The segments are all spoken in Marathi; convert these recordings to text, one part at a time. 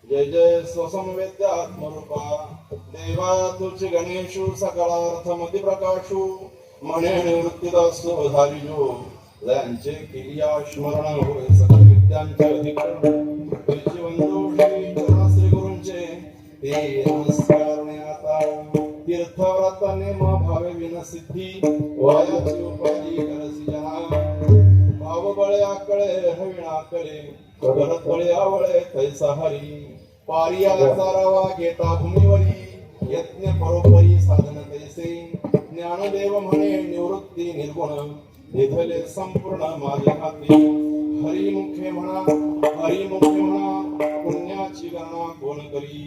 जय जय स्वसंवेद्यात्मरूपा देवा तुझे गणेशु सकलार्थमति प्रकाशु मने निवृत्तिदास्तु धारिजो लयांचे किलिया स्मरण होय सकल विद्यांचे अधिकरण तुझे वंदो श्री श्री गुरूंचे ते नमस्कार आता तीर्थव्रताने भावे विनसिद्धी वायाची उपाधी करसी जना भाव बळे आकळे हविणा कळे करत बळे आवळे तैसा हरी पारिया सारावा घेता भूमीवरी यज्ञ परोपरी साधन तैसे ज्ञानदेव म्हणे निवृत्ती निर्गुण निधले संपूर्ण माझे हाती हरिमुखे म्हणा पुण्याची गणना कोण करी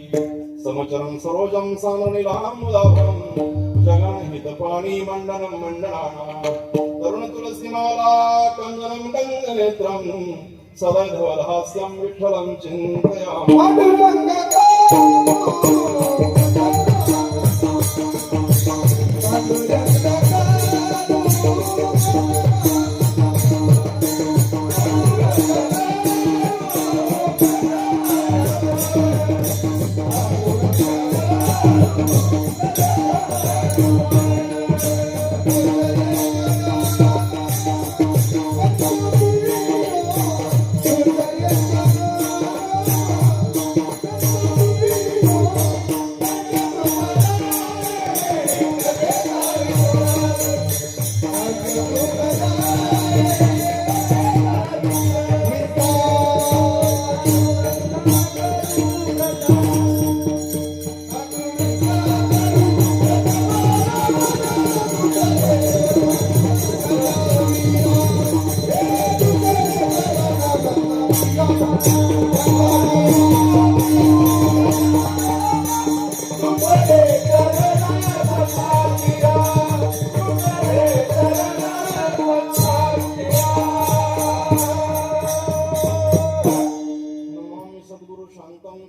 समचरम सरोजम साननिलाम उदाभरम जगन पाणी मंडनम मंडनाना तरुण तुलसीमाला कंगनम गंगनेत्रम सदा धवलहास्यं विठ्ठलं चिन्तयामि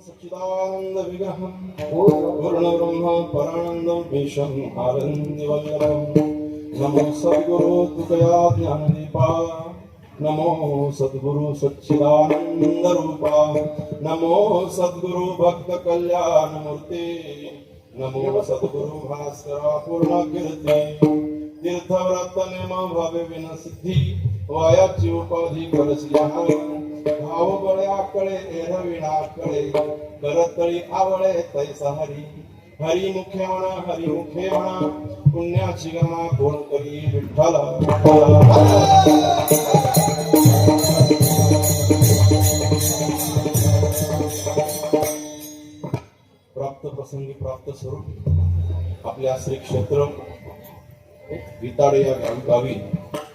सच्चिदानंद विग्रहं पूर्ण ब्रह्म परानंदं विश्वं आनंदवल्लभं नमो सद्गुरु तुकया ज्ञानदीपा नमो सद्गुरु सच्चिदानंद रूपा नमो सद्गुरु भक्त कल्याण मूर्ते नमो सद्गुरु भास्करा पूर्ण कीर्ती तीर्थव्रत नेम भावे विनसिद्धी वयाची उपाधी करसल्या भाव बळ्याकडे एरविणाकडे करतळी आवळे तैसा हरी हरी मुखे म्हणा पुण्याची गणा कोण करी विठ्ठला प्राप्त प्रसंगी प्राप्त स्वरूप आपल्या श्री क्षेत्र विताडे या गावी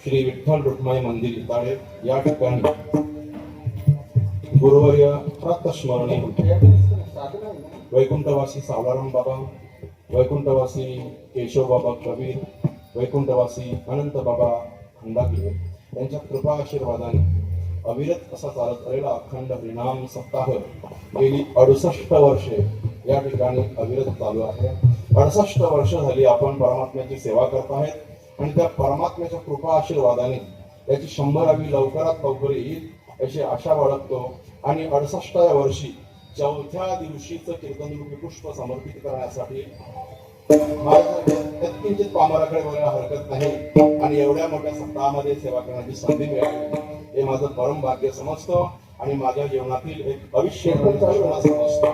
श्री विठ्ठल रुक्माई मंदिर विताडे या ठिकाणी गुरुवर्य प्रातस्मरणी वैकुंठवासी सावळाराम बाबा, वैकुंठवासी केशव बाबा कबीर, वैकुंठवासी अनंत बाबा खंडागीर यांच्या कृपा आशीर्वादाने अविरत असा चालत आलेला अखंड हरिनाम सप्ताह गेली 68 वर्षे या ठिकाणी अविरत चालू आहे. 68 वर्ष झाली आपण परमात्म्याची सेवा करत आहेत आणि त्या परमात्म्याच्या कृपा आशीर्वादाने त्याची 100वी लवकरात लवकर येईल अशी आशा बाळगतो आणि 68व्या वर्षी चौथ्या दिवशीचं कीर्तनरूपी पुष्प समर्पित करण्यासाठी किंचित पामराकडे बघायला हरकत नाही आणि एवढ्या मोठ्या सप्ताहामध्ये सेवा करण्याची संधी मिळाली हे माझं परम भाग्य समजतो आणि माझ्या जीवनातील एक अविस्मरणीय समजतो.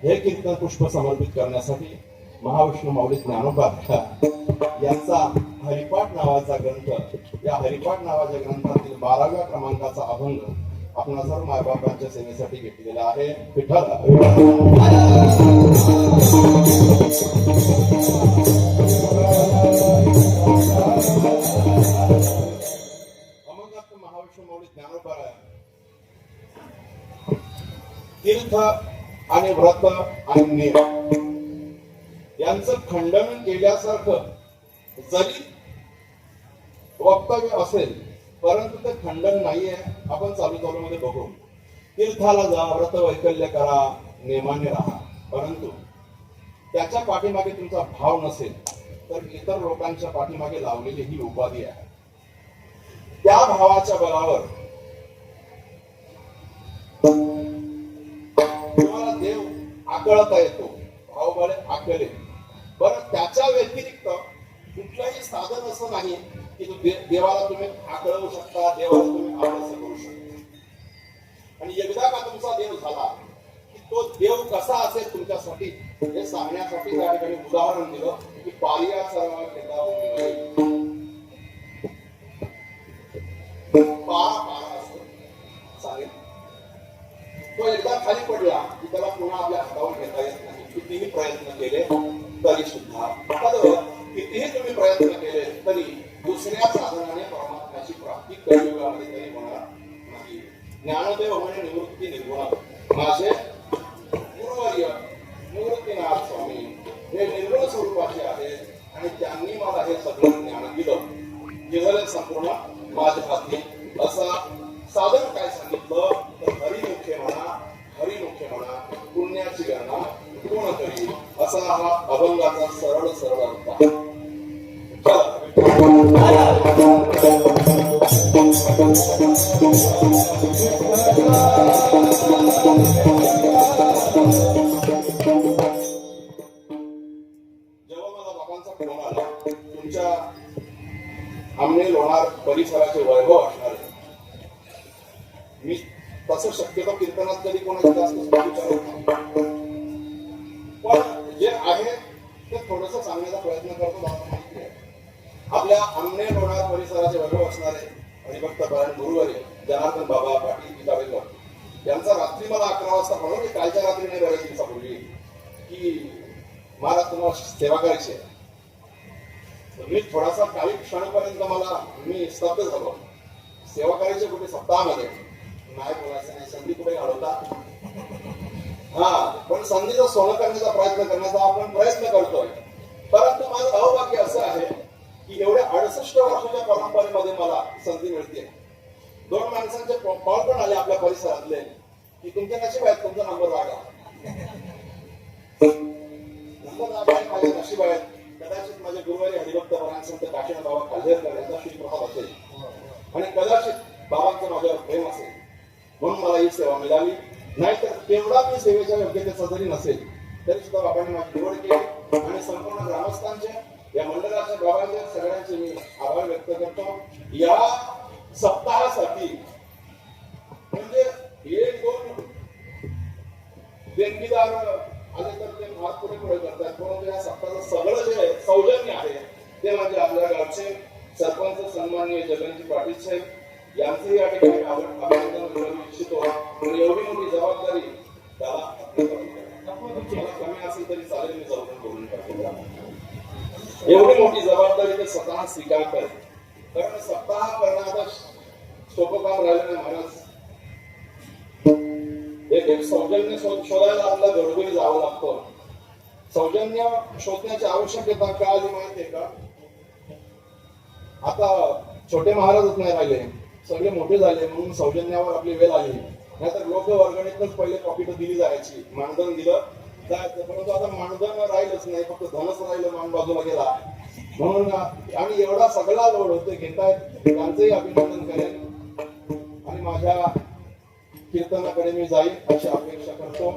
हे कीर्तन पुष्प समर्पित करण्यासाठी महाविष्णू माऊली ज्ञानोबा यांचा हरिपाठ नावाचा ग्रंथ, या हरिपाठ नावाच्या ग्रंथातील 12व्या क्रमांकाचा अभंग आपण सर्व मायबापांच्या सेवेसाठी घेतलेला आहे. विठ्ठल महाविष्णू माऊली ज्ञानोबा तीर्थ आणि व्रत आणि नियम यांचं खंडन केल्यासारखं जरी वक्तव्य असेल परंतु ते खंडन नाहीये. आपण चालू मध्ये बघू. तीर्थाला जा, व्रत वैकल्य करा, नेमाने राहा, परंतु त्याच्या पाठीमागे तुमचा भाव नसेल तर इतर लोकांच्या पाठीमागे लावलेली ही उपाधी आहे. त्या भावाच्या बळावर तुम्हाला देव आकळता येतो, भावबळे आकले. बरं, त्याच्या व्यतिरिक्त कुठलंही साधन असं नाही की देवाला तुम्ही आकळवू शकता, देवाला तुम्ही आळस करू शकता. आणि एकदा का तुमचा देव झाला की तो देव कसा असेल तुमच्यासाठी हे सांगण्यासाठी त्या ठिकाणी उदाहरण दिलं की पारिया सर्व सांगेल. तो एकदा खाली पडला की त्याला पुन्हा आपल्या हातावर घेता येत नाही. कितीही प्रयत्न केले तरी सुद्धा, कितीही तुम्ही प्रयत्न केले तरी दुसऱ्या साधनाने परमात्म्याची प्राप्ती कलियुगामध्ये तरी होणार नाही. ज्ञानदेव म्हणे निवृत्ती निर्गुण माझे गुरुवर्य निवृत्तीनाथ स्वामी हे निर्गुण स्वरूपाचे आहेत आणि त्यांनी मला हे सगळं ज्ञान दिलं. दिलं संपूर्ण माझ्या हाती. असा साधन काय सांगितलं तर हरिमुखे म्हणा पुण्याची गणना कोण करी, असा हा अभंगाचा सरळ अर्थ आहे. जेव्हा मला बाबांचा फोन आला तुमच्या आमने लोणार परिसराचे वैभव असणार आहे, मी तसं शक्यतो कीर्तनात कधी कोणाची जास्त विचारत नाही, पण जे आहे ते थोडस सांगण्याचा प्रयत्न करतो. माहिती आहे आपल्या आमने लोणार परिसराचे वैभव असणारे हरिभक्त परायण गुरुवर्य जनार्दन बाबा पाटील पितावेकर यांचा रात्री मला 11 वाजता म्हणून की कालच्या रात्री नाही बऱ्याच दिवसापूर्वी की मला तुम्हाला सेवा करायची आहे. मी थोडासा काही क्षणापर्यंत मी स्तब्ध झालो. सेवा करायची कुठे सप्ताहामध्ये नाही बोलायचं नाही, संधी कुठे घालवता. पण संधीचं सोनं करण्याचा प्रयत्न आपण प्रयत्न करतोय. परंतु माझं अवभाग्य असं आहे की एवढ्या 68 वर्षाच्या परंपरेमध्ये मला संधी मिळते. 2 माणसांचे कॉल पण आले आपल्या परिसरातले की तुमच्या नशीब आहेत, तुमचा नंबर लागा. नंबर लागाय माझे नशीब आहेत. कदाचित माझे गुरुवारी हरिभक्त परायण संत काशीनाथ बाबा काल्हेरकर यांचा श्रीप्रभाव असेल आणि कदाचित बाबांचं माझ्यावर प्रेम असेल म्हणून मला ही सेवा मिळाली. नाहीतर तेवढा मी सेवेच्या योग्यतेचा जरी नसेल तरी सुद्धा बाबांनी माझी निवड केली आणि संपूर्ण ग्रामस्थांचे या मंडळाच्या गावाच्या सगळ्यांचे मी आभार व्यक्त करतो. या सप्ताहासाठी म्हणजे एक दोन देणगीदार आले तर ते फार पुढे पुढे करतात, परंतु या सप्ताहाचं सगळं जे सौजन्य आहे ते म्हणजे आपल्या गावचे सरपंच सन्माननीय जगनजी पाटील साहेब यांचे या ठिकाणी अभिनंदन करू इच्छितो. आणि एवढी मोठी जबाबदारी त्याला कमी असेल तरी चालेल, मी जाऊन बोलून टाकेल. एवढी मोठी जबाबदारी ते स्वतः स्वीकारतात, कारण सप्ताह करणं आता सोपं काम राहिलं नाही महाराज. एक सौजन्य शोधायला आपल्याला घरोघरी जावं लागतं. सौजन्य शोधण्याची आवश्यकता का आली माहितीये का? आता छोटे महाराजच नाही राहिले, सगळे मोठे झाले म्हणून सौजन्यावर आपली वेळ आली. नाहीतर लोक वर्गणीतच पहिले पॉकेट दिली जायची, मानधन दिलं जायचं, परंतु आता मानधन राहिलंच नाही, फक्त धनच राहिलं, मान बाजूला गेला. म्हणून आणि एवढा सगळा लोड होते घेतायत, त्यांचंही अभिनंदन करेन आणि माझ्या कीर्तनाकडे मी जाईन अशी अपेक्षा करतो.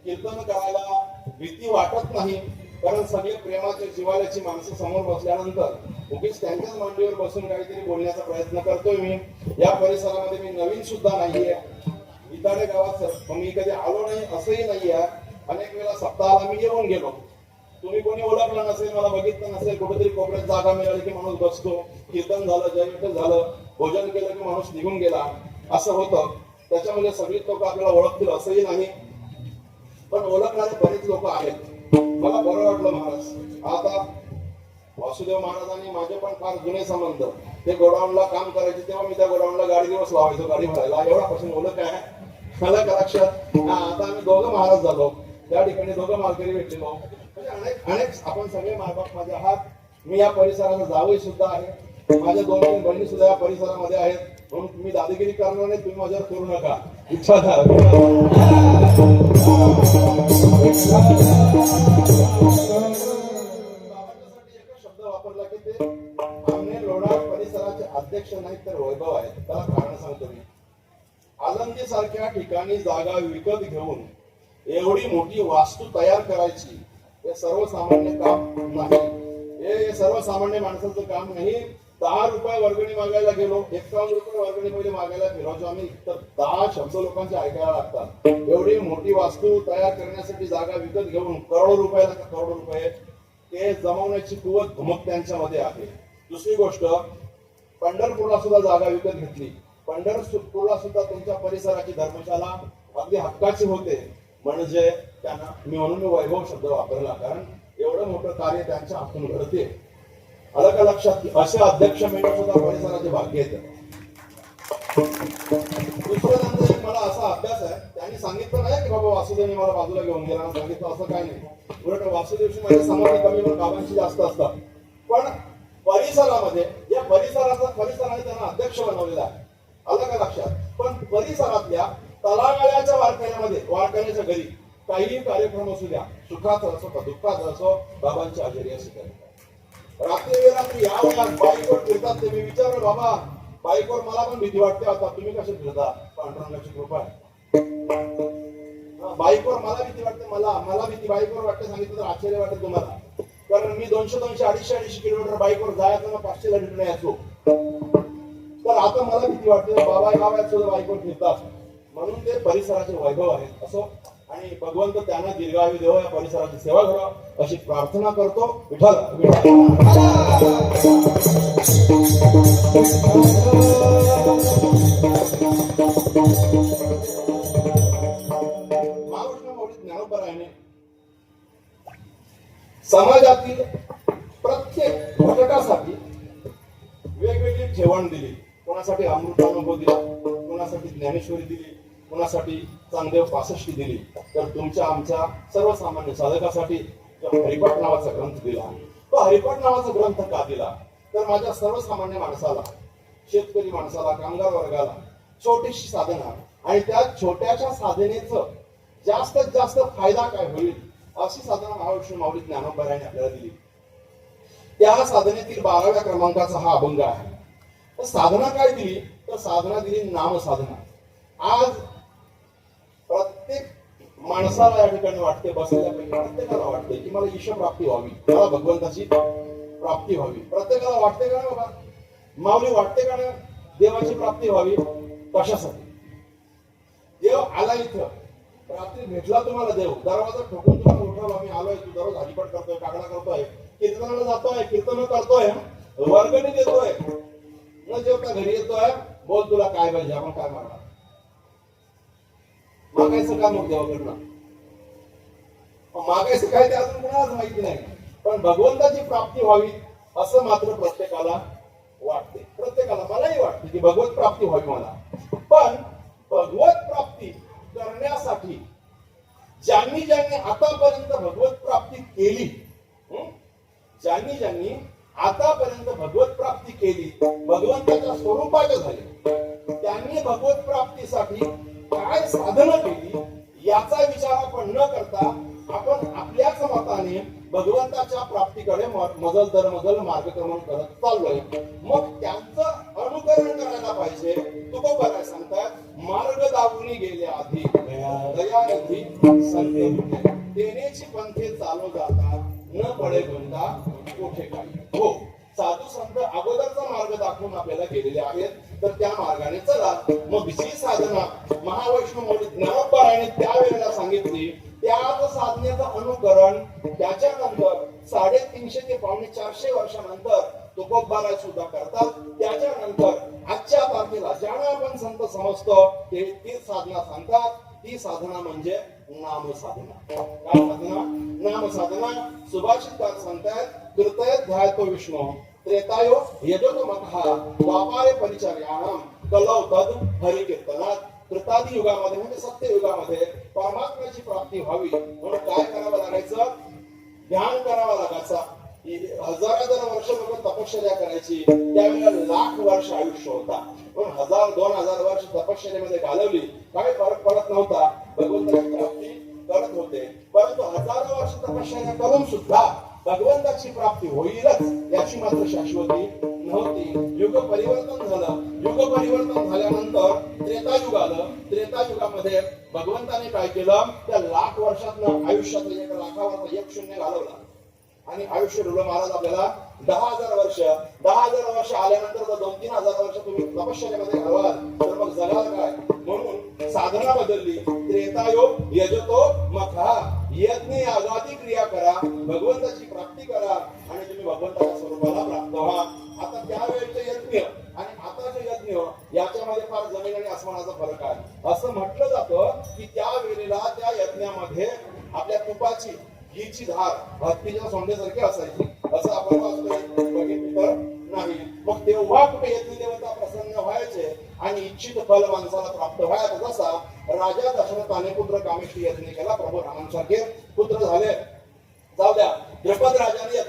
कीर्तन करायला भीती वाटत नाही, कारण सगळे प्रेमाचे जिव्हाळ्याची माणसं समोर बसल्यानंतर उगीच त्यांच्याच मांडीवर बसून काहीतरी बोलण्याचा प्रयत्न करतोय मी. या परिसरामध्ये मी नवीन सुद्धा नाहीये, इताडे गावात मी कधी आलो नाही असंही नाहीये. अनेक वेळा सप्ताहाला मी येऊन गेलो, तुम्ही कोणी ओळखलं नसेल, मला बघितलं नसेल, कुठेतरी कोपऱ्यात जागा मिळाली की माणूस बसतो, कीर्तन झालं, जय विठ्ठल झालं, भोजन केलं की माणूस निघून गेला, असं होतं. त्याच्यामध्ये सगळीच लोक आपल्याला ओळखतील असंही नाही, पण ओळखणारे बरेच लोक आहेत. मला बरं वाटलं महाराज. आता वासुदेव महाराजांनी माझे पण फार जुने संबंध, ते गोडाऊनला काम करायचे तेव्हा मी त्या गोडाऊनला गाडी दिवस लावायचो गाडी भरायला, एवढापासून ओळख आहे मला का लक्षात. आता आम्ही दोघं महाराज झालो, त्या ठिकाणी दोघं मालकरी भेटलेलो. म्हणजे अनेक आपण सगळे मायबाप माझे आहात. मी या परिसराचा जावई सुद्धा आहे, माझ्या 2-3 बहिणी सुद्धा या परिसरामध्ये आहेत, म्हणून तुम्ही दादागिरी करणार नाही, तुम्ही माझ्यावर करू नका. इच्छा शब्द वापरला की ते आमने लोणार परिसराचे अध्यक्ष नाहीत तर वैभव आहेत. त्याला कारण सांगतो मी. आलंदी सारख्या ठिकाणी जागा विकत घेऊन एवढी मोठी वास्तू तयार करायची हे सर्वसामान्य काम नाही, हे सर्वसामान्य माणसाचं काम नाही. 10 रुपये वर्गणी मागायला गेलो, 51 रुपये वर्गणी मध्ये मागायला फिरायचो आम्ही, तर 10 शब्द लोकांचे ऐकायला लागतात. एवढी मोठी वास्तू तयार करण्यासाठी जागा विकत घेऊन करोडो रुपये ते जमवण्याची कुवत धुमक त्यांच्यामध्ये आहे. दुसरी गोष्ट, पंढरपूरला सुद्धा जागा विकत घेतली. पंढरपूरला सुद्धा तुमच्या परिसराची धर्मशाला अगदी हक्काची होते, म्हणजे त्यांना म्हणून मी वैभव शब्द वापरला, कारण एवढं मोठं कार्य त्यांच्या हातून घडते. आलं का लक्षात? असे अध्यक्ष मिळणं सुद्धा परिसराचे भाग्य येतं. दुसरं त्यांचा एक मला असा अभ्यास आहे, त्यांनी सांगितलं नाही की बाबा वासुदेवने मला बाजूला घेऊन गेला, सांगितलं असं काय नाही. उलट वासुदेवशी माझ्या समाधी कमी पण बाबांशी जास्त असतात. पण परिसरामध्ये या परिसराने त्यांना अध्यक्ष बनवलेला आहे. आलं का लक्षात? पण परिसरातल्या तलावाळ्याच्या वारकऱ्याच्या घरी काहीही कार्यक्रम असू द्या, सुखाचा असो का दुःखाचा असो, बाबांची हजेरी असते. रात्री या वयात बाईकवर फिरतात ते मी विचारलं, बाबा बाईकवर मला पण भीती वाटते, आता तुम्ही कसे फिरता? पांडुरंगाची कृपा आहे. बाईकवर मला भीती वाटते, मला भीती बाईकवर वाटते सांगितलं तर आश्चर्य वाटेल तुम्हाला, कारण मी 200, 250 किलोमीटर बाईकवर जायचं ना 500 रिटर्न यायचो. तर आता मला भीती वाटते, बाबा गावात सुद्धा बाईकवर फिरतात, म्हणून ते परिसराचे वैभव आहेत. असो, आणि भगवंत त्यांना दीर्घायु देव, या परिसराची सेवा करावं अशी प्रार्थना करतो. विठ्ठल महाविष्णू मौलिक ज्ञानोबरायाने समाजातील प्रत्येक घटकासाठी वेगवेगळी ठेवण दिली. कोणासाठी अमृतानुभव दिला, कोणासाठी ज्ञानेश्वरी दिली, कोणासाठी चांगदेव 65 दिली, तर तुमच्या आमच्या सर्वसामान्य साधकासाठी हरिपाठ नावाचा ग्रंथ दिला. तो हरिपाठ नावाचा ग्रंथ का दिला? तर माझ्या सर्वसामान्य माणसाला, शेतकरी माणसाला, कामगार वर्गाला छोटीशी साधना आणि त्या छोट्याशा साधनेचं जास्तीत जास्त फायदा काय होईल अशी साधना महाविष्णू माऊली ज्ञानोबरायाने आपल्याला दिली. त्या साधनेतील 12व्या क्रमांकाचा हा अभंग आहे. तर साधना काय दिली? तर साधना दिली नाम साधना. आज प्रत्येक माणसाला या ठिकाणी वाटते, बसल्यापैकी प्रत्येकाला वाटते की मला ईश्वर प्राप्ती व्हावी, मला भगवंताची प्राप्ती व्हावी. प्रत्येकाला वाटते का ना बाबा, माऊली वाटते का ना देवाची प्राप्ती व्हावी? कशासाठी? देव आला इथं, रात्री भेटला तुम्हाला देव, दरवाजा ठोकून तुम्हाला उठवला, मी आलोय, तू दररोज हरिपाठ करतोय, काकडा करतोय, कीर्तनाला जातोय, कीर्तन करतोय, वर्गणी देतोय, न जेवता घरी येतोय, बोल तुला काय पाहिजे, आपण काय मागणार? मागायचं का मग देवाकडनं? मागायचं काय ते अजून कोणालाच माहिती नाही, पण भगवंताची प्राप्ती व्हावी असं मात्र प्रत्येकाला वाटते. प्रत्येकाला, मलाही वाटते की भगवत प्राप्ती व्हावी मला. पण भगवत प्राप्ती करण्यासाठी ज्यांनी ज्यांनी आतापर्यंत भगवत प्राप्ती केली, ज्यांनी आतापर्यंत भगवत प्राप्ती केली, भगवंताच्या स्वरूपाचे झाले, त्यांनी भगवत प्राप्तीसाठी काय साधना केली याचा विचार आपण न करता आपण आपल्याच मताने भगवंताच्या प्राप्तीकडे मजल दर मजल मार्गक्रमण करत चाललोय. मग त्यांचं अनुकरण करायला पाहिजे. तुकोबा काय सांगतात, मार्ग दावून गेले आधी दयानिधी संते तेनेची पंथे चालू जातात, न पडे गुंडा कोठे काही. हो, साधू संत अगोदरचा मार्ग दाखवून आपल्याला गेलेले आहेत, तर त्या मार्गाने चला. मग जी साधना महावैष्णव ज्ञानोबाराने त्यावेळेला सांगितली, त्याच साधनेचं अनुकरण त्याच्यानंतर 350 ते 450 वर्षानंतर तुकोबाराय सुद्धा करतात. त्याच्यानंतर आजच्या तारखेला ज्यांना आपण संत समजतो ते तीच साधना सांगतात. ती साधना म्हणजे नाम साधना. काय साधना? नाम साधना. सुभाषितकार सांगतात, कृतय तो विष्णू त्रेतायो यजतो मतः द्वापारे परिचर्याणाम कलौ तद हरि कीर्तनात. कृतादी युगामध्ये म्हणजे सत्य युगामध्ये परमात्म्याची प्राप्ती व्हावी म्हणून काय करावं लागायचं? ध्यान करावं लागायचं. हजार वर्ष लोक तपश्चर्या करायची, त्यावेळेला लाख वर्ष आयुष्य होता, पण 1000-2000 वर्ष तपश्चर्यामध्ये घालवली, काही फरक पडत नव्हता, भगवंताची प्राप्ती करत होते. परंतु हजारो वर्ष तपश्चर्या करून सुद्धा भगवंताची प्राप्ती होईलच याची मात्र शाश्वती नव्हती. युग परिवर्तन झालं. युग परिवर्तन झाल्यानंतर त्रेतायुग आलं. त्रेतायुगामध्ये भगवंताने काय केलं? त्या लाख वर्षातनं आयुष्यातलं 1 लाखावरचा 1 शून्य घालवला आणि आयुष्य दिलं महाराज आपल्याला 10,000 वर्ष. 10,000 वर्ष आल्यानंतर जर 2-3 हजार वर्ष तुम्ही तपश्चर्यामध्ये घालवाल तर मग जगाल काय? म्हणून साधना बदलली. त्रेतायोग यजतो मखा, यज्ञ यागादी क्रिया करा, भगवंताची प्राप्ती करा आणि तुम्ही भगवंताच्या स्वरूपाला प्राप्त व्हा. आता त्यावेळेचे यज्ञ आणि आताचे यज्ञ याच्यामध्ये फार जमीन आणि आसमानाचा फरक आहे. असं म्हटलं जातं की त्या वेळेला त्या यज्ञामध्ये आपल्या तुपाची घीची धार हत्तीच्या सोंडेसारखी असायची, असं आपण बघितलं तर नाही. मग तेव्हा कुठे यज्ञ देवता प्रसन्न व्हायचे आणि इच्छित फल माणसाला प्राप्त व्हायचं. जसा राजा दशरथाने पुत्र कामेष्ठी यज्ञ केला, प्रभू रामांसारखे पुत्र झाले. जाऊ द्या, द्रुपद राजाने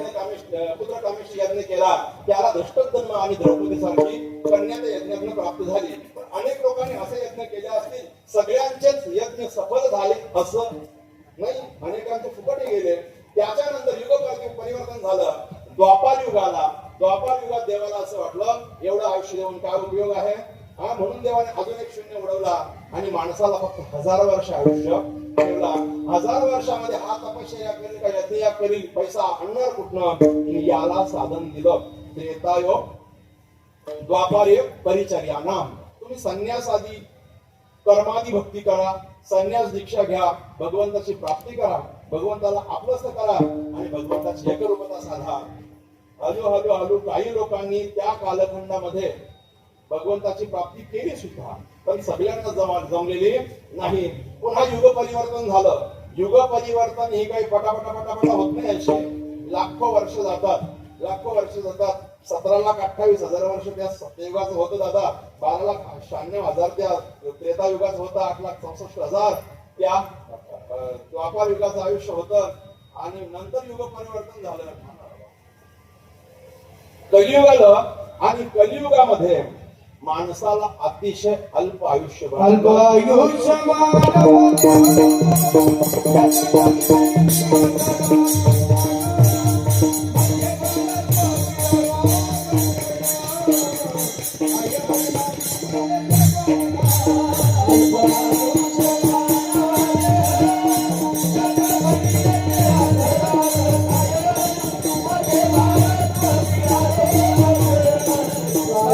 पुत्र कामेष्ठी यज्ञ केला, त्याला धृष्टद्युम्न आणि द्रौपदी सारखी कन्या त्या यज्ञातून प्राप्त झाली. अनेक लोकांनी असे यज्ञ केले असतील, सगळ्यांचेच यज्ञ सफल झाले असं नाही, अनेकांचे फुकटे गेले. त्याच्यानंतर युग परिवर्तन झालं. द्वापार युगाला, द्वापार युगात देवाला असं वाटलं एवढं आयुष्य देऊन काय उपयोग आहे, म्हणून देवाने अजून 1 शून्य उडवला आणि माणसाला फक्त 1000 वर्ष आयुष्य ठेवला. 1000 वर्षामध्ये हा तपश्चर्या करेल का यज्ञ करेल, पैसा आणणार कुठनं? याला साधन दिलं. त्रेतायोग द्वापारयोग परिचर्याणाम. तुम्ही संन्यास आदी कर्मादी भक्ती करा, संन्यास दीक्षा घ्या, भगवंताची प्राप्ती करा, भगवंताला आपलंच करा आणि भगवंताची एकरूपता साधा. हळू काही लोकांनी त्या कालखंडामध्ये भगवंताची प्राप्ती केली सुद्धा, पण सगळ्यांना जमलेली नाही. पुन्हा युग परिवर्तन झालं. युग परिवर्तन हे काही पटापटा होत नाही. असे लाखो वर्ष जातात. 17,28,000 वर्ष त्या सत्ययुगाचं होतं दादा, 12,96,000 त्या त्रेतायुगाचं होतं, 8,64,000 त्या द्वापार युगाचं आयुष्य होतं आणि नंतर युग परिवर्तन झालं कलियुगाला. आणि कलियुगामध्ये माणसाला अतिशय अल्प आयुष्य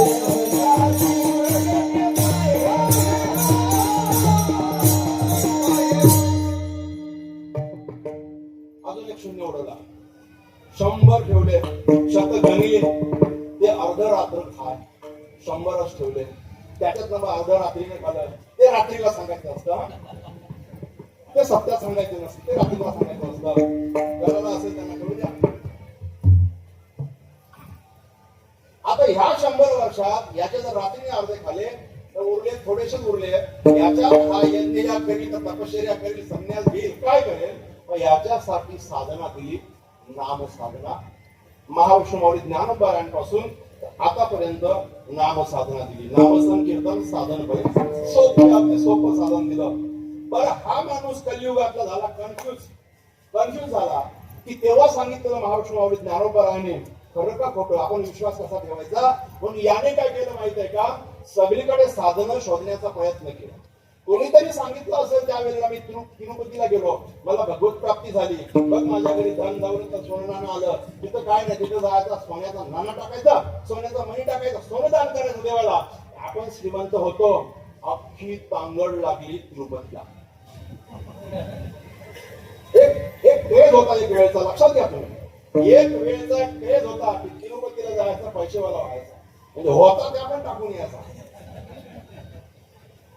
अजून एक शून्य उडवला. 100 ठेवले, शत गणिले ते अर्ध रात्र खाय. 100च ठेवले, त्याच्यात अर्ध रात्रीने खाल्लं. ते रात्रीला सांगायचं असतं, ते सत्यात सांगायचं नसतं, ते रात्रीला सांगायचं असतं. करायला असेल त्यांना करू द्या. आता ह्या 100 वर्षात याचे जर रात्रीने अर्धे खाले तर उरले थोडेसेच उरले. याच्या हा यज्ञ करील, तपश्चर्या करील, संन्यास घेईल, काय करेल? याच्यासाठी साधना केली, नाम साधना. महाविष्णू माऊली ज्ञानोबारांपासून आतापर्यंत नाम साधना दिली. नाम संकीर्तन साधन पर्यंत सोपं साधन दिलं. बरं, हा माणूस कलियुगातला झाला कन्फ्युज झाला की तेव्हा सांगितलं महाविष्णू माऊली ज्ञानोबाराने खरं का खोटं, आपण विश्वास कसा ठेवायचा. म्हणून याने काय केलं माहित आहे का? सगळीकडे साधनं शोधण्याचा प्रयत्न केला. कोणीतरी सांगितलं असेल त्यावेळेला, मी तिरुपतीला गेलो, मला भगवत प्राप्ती झाली, बघ माझ्या घरी धन दौलत सोनं नाणं आलं. तिथं काय नाही, तिथं जायचा सोन्याचा नाणा टाकायचा, सोन्याचा मणी टाकायचा, सोनं दान करायचं देवाला. आपण श्रीमंत होतो. अख्खी तांगड लागली तिरुपतीला. एक क्रेज होता एक वेळेचा, लक्षात घ्या तुम्ही. एक वेळेचा क्रेज होता की तिरुपतीला जायचा, पैसेवाला व्हायचा. म्हणजे होता त्या पण टाकून यायचा.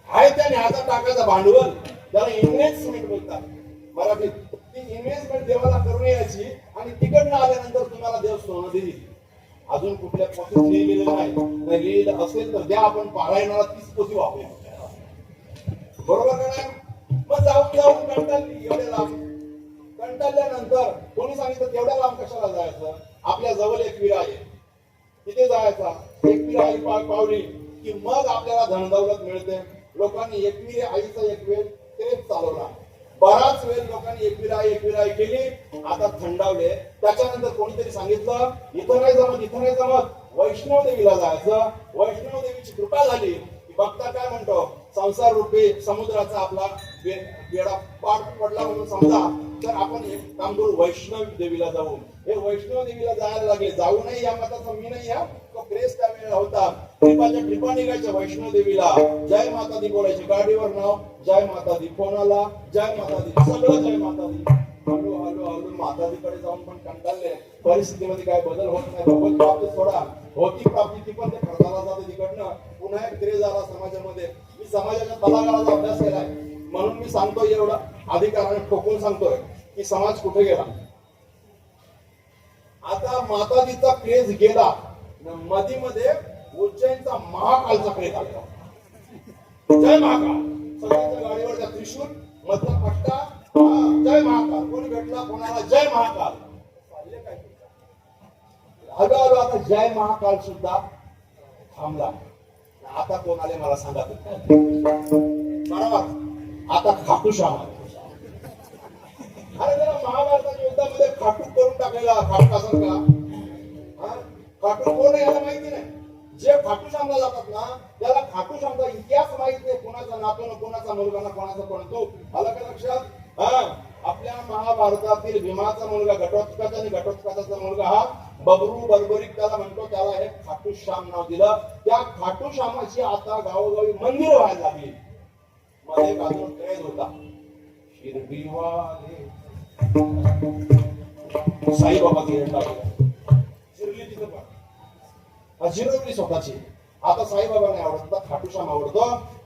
आहे त्याने आता टाकायचा भांडवल, त्याला इन्व्हेस्टमेंट बोलतात मराठीत. ती इन्व्हेस्टमेंट देवाला करून यायची आणि तिकडनं आल्यानंतर तुम्हाला देव सोनं देईल. अजून कुठल्या पोथीत लिहिलेलं नाही, लिहिलेलं असेल तर द्या, आपण पारायणाला 30 पोथी वापरूया. बरोबर का नाही? मग जाऊन कंटाळली, एवढ्या लांब कंटाळल्यानंतर कोणी सांगितलं तेवढ्या लांब कशाला जायचं? आपल्या जवळ एक विहीर आहे, तिथे जायचा. एकविरा आई पावली की मग आपल्याला धनदौलत मिळते. लोकांनी एकविरे आईचा एक वेळ तेच चालवला. बराच वेळ लोकांनी एकविरा आई केली. आता थंडावले. त्याच्यानंतर कोणीतरी सांगितलं इथं नाही जमत, वैष्णव देवीला जायचं. वैष्णव देवीची कृपा झाली की बघता काय म्हणतो, संसार रूपी समुद्राचा आपला बेडा पाठ पडला म्हणून समजा, तर आपण एक काम करू, वैष्णव देवीला जाऊ. हे वैष्णव देवीला जायला लागले. जाऊ नाही या मताचा मी नाही, या तो क्रेज त्यावेळेला होता. ट्रिपा निघायच्या वैष्णव देवीला. जय माता दी बोलायचे, गाडीवर नाव जय माता दी, फोनाला जय माता दी, सगळं जय माता दी. हळू माताजीकडे जाऊन पण कंटाळले. परिस्थितीमध्ये काय बदल होत नाही. भगवत प्राप्ती सोडा, होती प्राप्ती ती पण ते खर्चाला जाते तिकडनं. पुन्हा एक क्रेज आला समाजामध्ये. मी समाजाच्या तलागाळाचा अभ्यास केलाय म्हणून मी सांगतोय, एवढा अधिकाराने ठोकून सांगतोय की समाज कुठे गेला. आता माताजीचा क्रेज गेला, मध्ये उज्जैनचा महाकालचा क्रेज आला. जय महाकाल, सगळ्यांच्या गाडीवर त्या त्रिशूल मधला पट्टा, जय महाकाल. कोणी भेटला कोणाला जय महाकाल. हळूहळू आता जय महाकाल सुद्धा थांबला. आता कोण आले मला सांगा बरोबर. आता खाटूश्याम आले. अरे त्याला महाभारताच्या युद्धामध्ये खाटू करून टाकलेला. खाटकासारखा खाटू कोण याला माहिती नाही. जे खाटूश्यामला जातात ना त्याला खाटूश्यामचा इतिहास माहित नाही. कोणाचा नातू ना, कोणाचा मुलगा ना, कोणाचा कोणतो. आलं का लक्षात? आपल्या महाभारतातील भीमाचा मुलगा घटोत्कच आणि घटोत्कचाचा मुलगा हा बबरू बर्बरिक त्याला म्हणतो. त्याला हे खाटूश्याम नाव दिलं. त्या खाटूश्यामाची आता गावोगावी मंदिर व्हायला लागली. मध्ये एक अजून क्रेज होता, शिर्डीवाले साईबाबा शिरली तिथं पण जिरवली स्वतःची. आता साईबाबा नाही आवडत, आता खाटूश्याम आवडतो.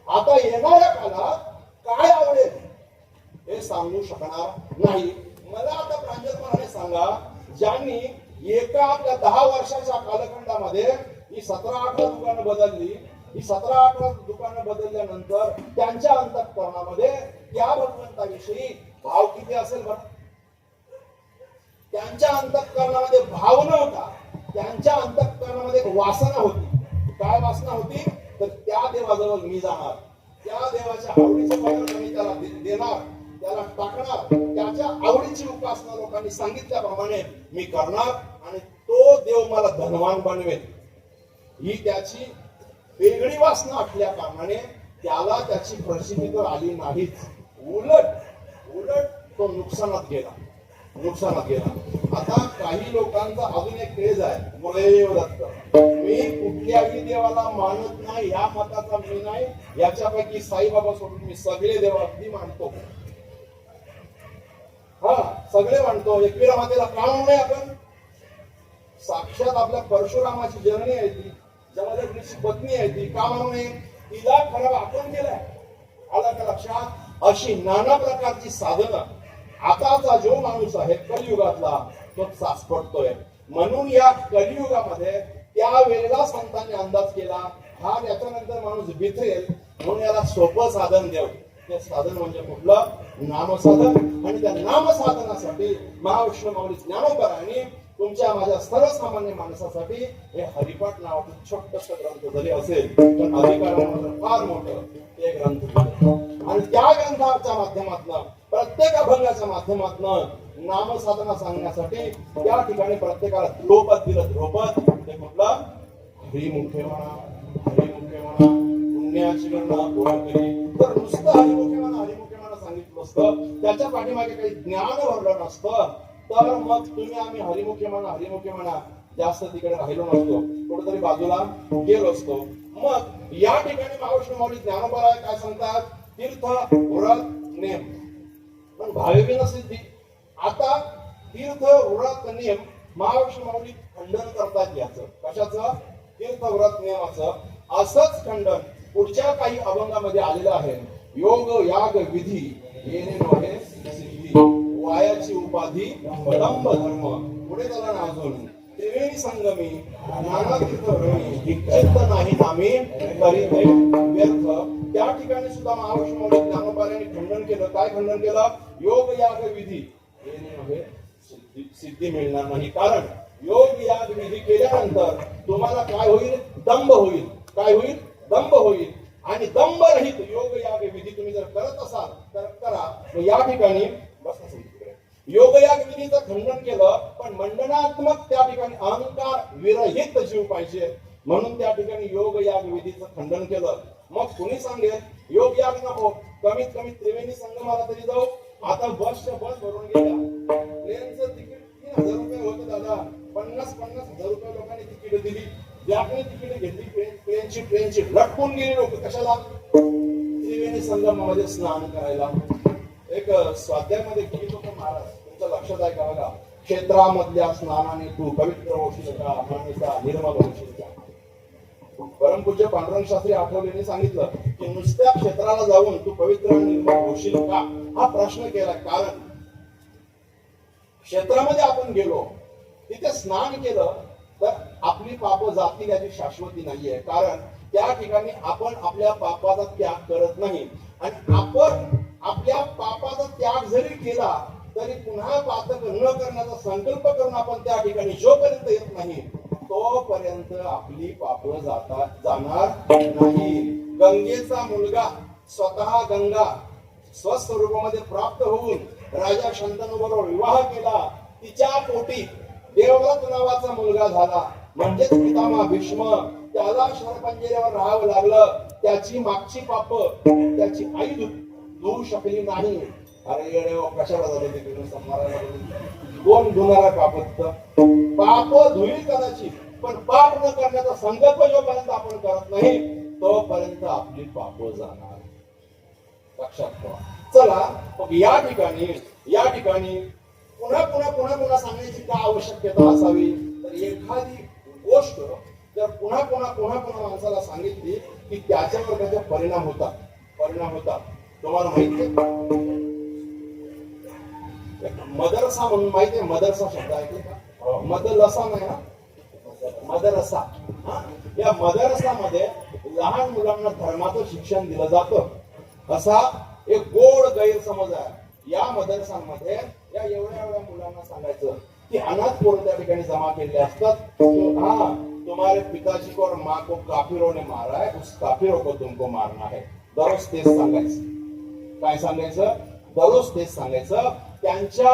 आता येणाऱ्या काळात काय आवडेल हे सांगू शकणार नाही. मला आता प्रांजलपणाने सांगा, ज्यांनी एका आपल्या 10 वर्षाच्या कालखंडामध्ये ही 17-18 दुकानं बदलली. ही 17-18 दुकानं बदलल्यानंतर त्यांच्या अंतःकरणामध्ये त्या भगवंताविषयी भाव किती असेल बरं? त्यांच्या अंतःकरणामध्ये भाव नव्हता. त्यांच्या अंतःकरणामध्ये एक वासना होती. काय वासना होती? तर त्या देवाजवळ मी जाणार, त्या देवाच्या आवडीचं पदार्थ मी त्याला देणार, त्याला टाकणार, त्याच्या आवडीची उपासना लोकांनी सांगितल्याप्रमाणे मी करणार आणि तो देव मला धनवान बनवेल. ही त्याची वेगळी वासना असल्या कारणाने त्याला त्याची प्रसिद्धी तर आली नाहीच. उलट तो नुकसानात गेला. आता काही लोकांचा अजून एक क्रेज आहे, गुरुदेव दत्त. मी कुठल्याही देवाला मानत नाही, या मताचा मी नाही. याच्यापैकी साईबाबा सोडून मी सगळे देव अगदी मानतो. हा, सगळे मानतो. एकविरा मातेला का म्हणू नये आपण? साक्षात आपल्या परशुरामाची जननी आहे ती, जमदग्नीची पत्नी आहे ती. का म्हणू नये? तिला खराब आपण केलाय. आला का लक्षात? अशी नाना प्रकारची साधना आताचा जो माणूस आहे कलियुगातला तो सापडतोय. म्हणून या कलियुगामध्ये त्यावेळेला संतांनी अंदाज केला, हा याच्यानंतर माणूस बिथरेल, म्हणून याला सोपं साधन देऊ. ते साधन म्हणजे कुठलं? नामसाधन. आणि त्या नामसाधनासाठी महाविष्णू माऊली ज्ञानोबरांनी तुमच्या माझ्या सर्वसामान्य माणसासाठी हे हरिपाठ नावाचं छोटस ग्रंथ जरी असेल पण अधिकारामध्ये फार मोठं ते ग्रंथ. आणि त्या ग्रंथाच्या माध्यमातून प्रत्येक अभंगाच्या माध्यमातून नामसाधना सांगण्यासाठी त्या ठिकाणी प्रत्येकाला ध्रुपद दिलं. ध्रुपद ते कुठलं? हरिमुखे म्हणा, हरिमुखे म्हणा, पुण्याची गणना गोळा केली. तर नुसतं हरिमुखे म्हणा सांगितलं असतं, त्याच्या पाठीमागे काही ज्ञान भरलं नसतं, तर मग तुम्ही आम्ही हरिमुखे म्हणा जास्त तिकडे राहिलो नसतो, कुठेतरी बाजूला गेलो असतो. मग या ठिकाणी महाविष्णू माऊली ज्ञानोबा काय सांगतात? तीर्थ, व्रत, नेम, पण भावे नसिद्धी. आता तीर्थ, व्रत, नेम महाविष्णू माऊली खंडन करतात. याचं कशाचं? तीर्थ, व्रत, नेमाचं. असंच खंडन पुढच्या काही अभंगामध्ये आलेलं आहे. योग, याग, विधी येणे नव्हे सिद्धी, वायाची उपाधी विडंब धर्म. पुढे त्याला ना अजून त्रिवेणी संगमी नाना तीर्थ भ्रमी, चित्त नाही नामी करी व्यर्थ. त्या ठिकाणी सुद्धा महाविष्णू माऊली ज्ञानोबांनी खंडन केलं. काय खंडन केलं? योग, याग, विधी येणे नव्हे सिद्धी मिळणार नाही. कारण योग, याग, विधी केल्यानंतर तुम्हाला काय होईल? दंभ होईल. काय होईल? दंभ होईल. आणि दंभ रहित योग, याग, विधी तुम्ही जर करत असाल तर करा. या ठिकाणी योग, याग, विधीचं खंडन केलं, पण मंडनात्मक त्या ठिकाणी अहंकार विरहित जीव पाहिजे, म्हणून त्या ठिकाणी योग, याग, विधीचं खंडन केलं. मग कुणी सांगेल योग, याग नको, कमीत कमी त्रिवेणी संगमाला तरी जाऊ. आता बस भरून गेल्या. ट्रेनचं तिकीट 3000 रुपये होतं दादा. 50,000 रुपये लोकांनी तिकीट दिली. ज्याने तिकीट घेतली ट्रेनची लटकून गेली लोक. कशाला? त्रिवेणी संगमामध्ये स्नान करायला. एक स्वाध्यायामध्ये गीत होतं महाराज, तुमच्या लक्षात आहे का बघा? क्षेत्रामधल्या स्नानाने तू पवित्र होशील का, माणसा निर्मल होशील का. परमपूज्य पांडुरंग शास्त्री आठवलेंनी सांगितलं की नुसत्या क्षेत्राला जाऊन तू पवित्र आणि निर्मल होशील का, हा प्रश्न केला. कारण क्षेत्रामध्ये आपण गेलो, तिथे स्नान केलं तर आपली पाप जातील याची शाश्वती नाहीये. कारण त्या ठिकाणी आपण आपल्या पापाचा त्याग करत नाही. आणि आपण आपल्या पापाचा त्याग जरी केला तरी पुन्हा पातक न करण्याचा संकल्प करून आपण त्या ठिकाणी जोपर्यंत येत नाही तोपर्यंत आपली पाप जाणार नाही. गंगेचा मुलगा स्वतः गंगा स्वस्वरूपामध्ये प्राप्त होऊन राजा शंतनूबरोबर विवाह केला. तिच्या पोटी देवव्रत नावाचा मुलगा झाला. म्हणजेच पितामह भीष्म. त्याला शरपंजऱ्यावर राहावं लागलं. त्याची मागची पाप त्याची आई धुवू शकली नाही. अरे येडे कशाला झाले ते कोण धुणारा पाप धुईल कदाचित, पण पाप न करण्याचा संकल्प जोपर्यंत आपण करत नाही तोपर्यंत आपली पाप जाणार. लक्षात ठेवा. चला मग या ठिकाणी पुन्हा सांगण्याची का आवश्यकता असावी? तर एखादी गोष्ट जर पुन्हा माणसाला सांगितली की त्याच्यावर त्याचा परिणाम होता. तुम्हाला माहिती आहे मदरसा म्हणून माहिती आहे? मदरसा शब्द ऐकले का? मदरसा नाही ना, मदरसा. या मदरसामध्ये लहान मुलांना धर्माचं शिक्षण दिलं जातं असा एक गोड गैरसमज आहे. या मदरसांमध्ये या एवढ्या मुलांना सांगायचं की अनाथ पोरं त्या ठिकाणी जमा केलेले असतात. हा, तुम्हारे पिताजी को और माँ को काफिरों ने मारा है, उस काफिरों को तुमको मारना है. दररोज तेच सांगायचं. काय सांगायचं? दररोज तेच सांगायचं. त्यांच्या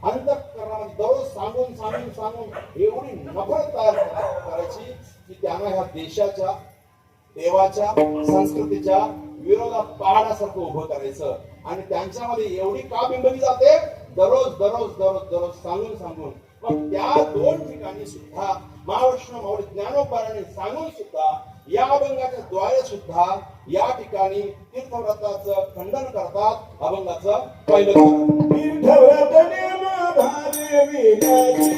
अंतःकरणामध्ये दररोज सांगून एवढी नफरत तयार करायची की त्यांना ह्या देशाच्या देवाच्या संस्कृतीच्या विरोधात पहाडासारखं उभं करायचं. आणि त्यांच्यामध्ये एवढी का बिंबली जाते? दररोज सांगून मग त्या दोन ठिकाणी सुद्धा महाराष्ट्र माऊली ज्ञानोबाराने सांगून सुद्धा या अभंगाच्या द्वारे सुद्धा या ठिकाणी तीर्थव्रताचं खंडन करतात. अभंगाचं पहिलं तीर्थव्रत नेम भावे विनाची,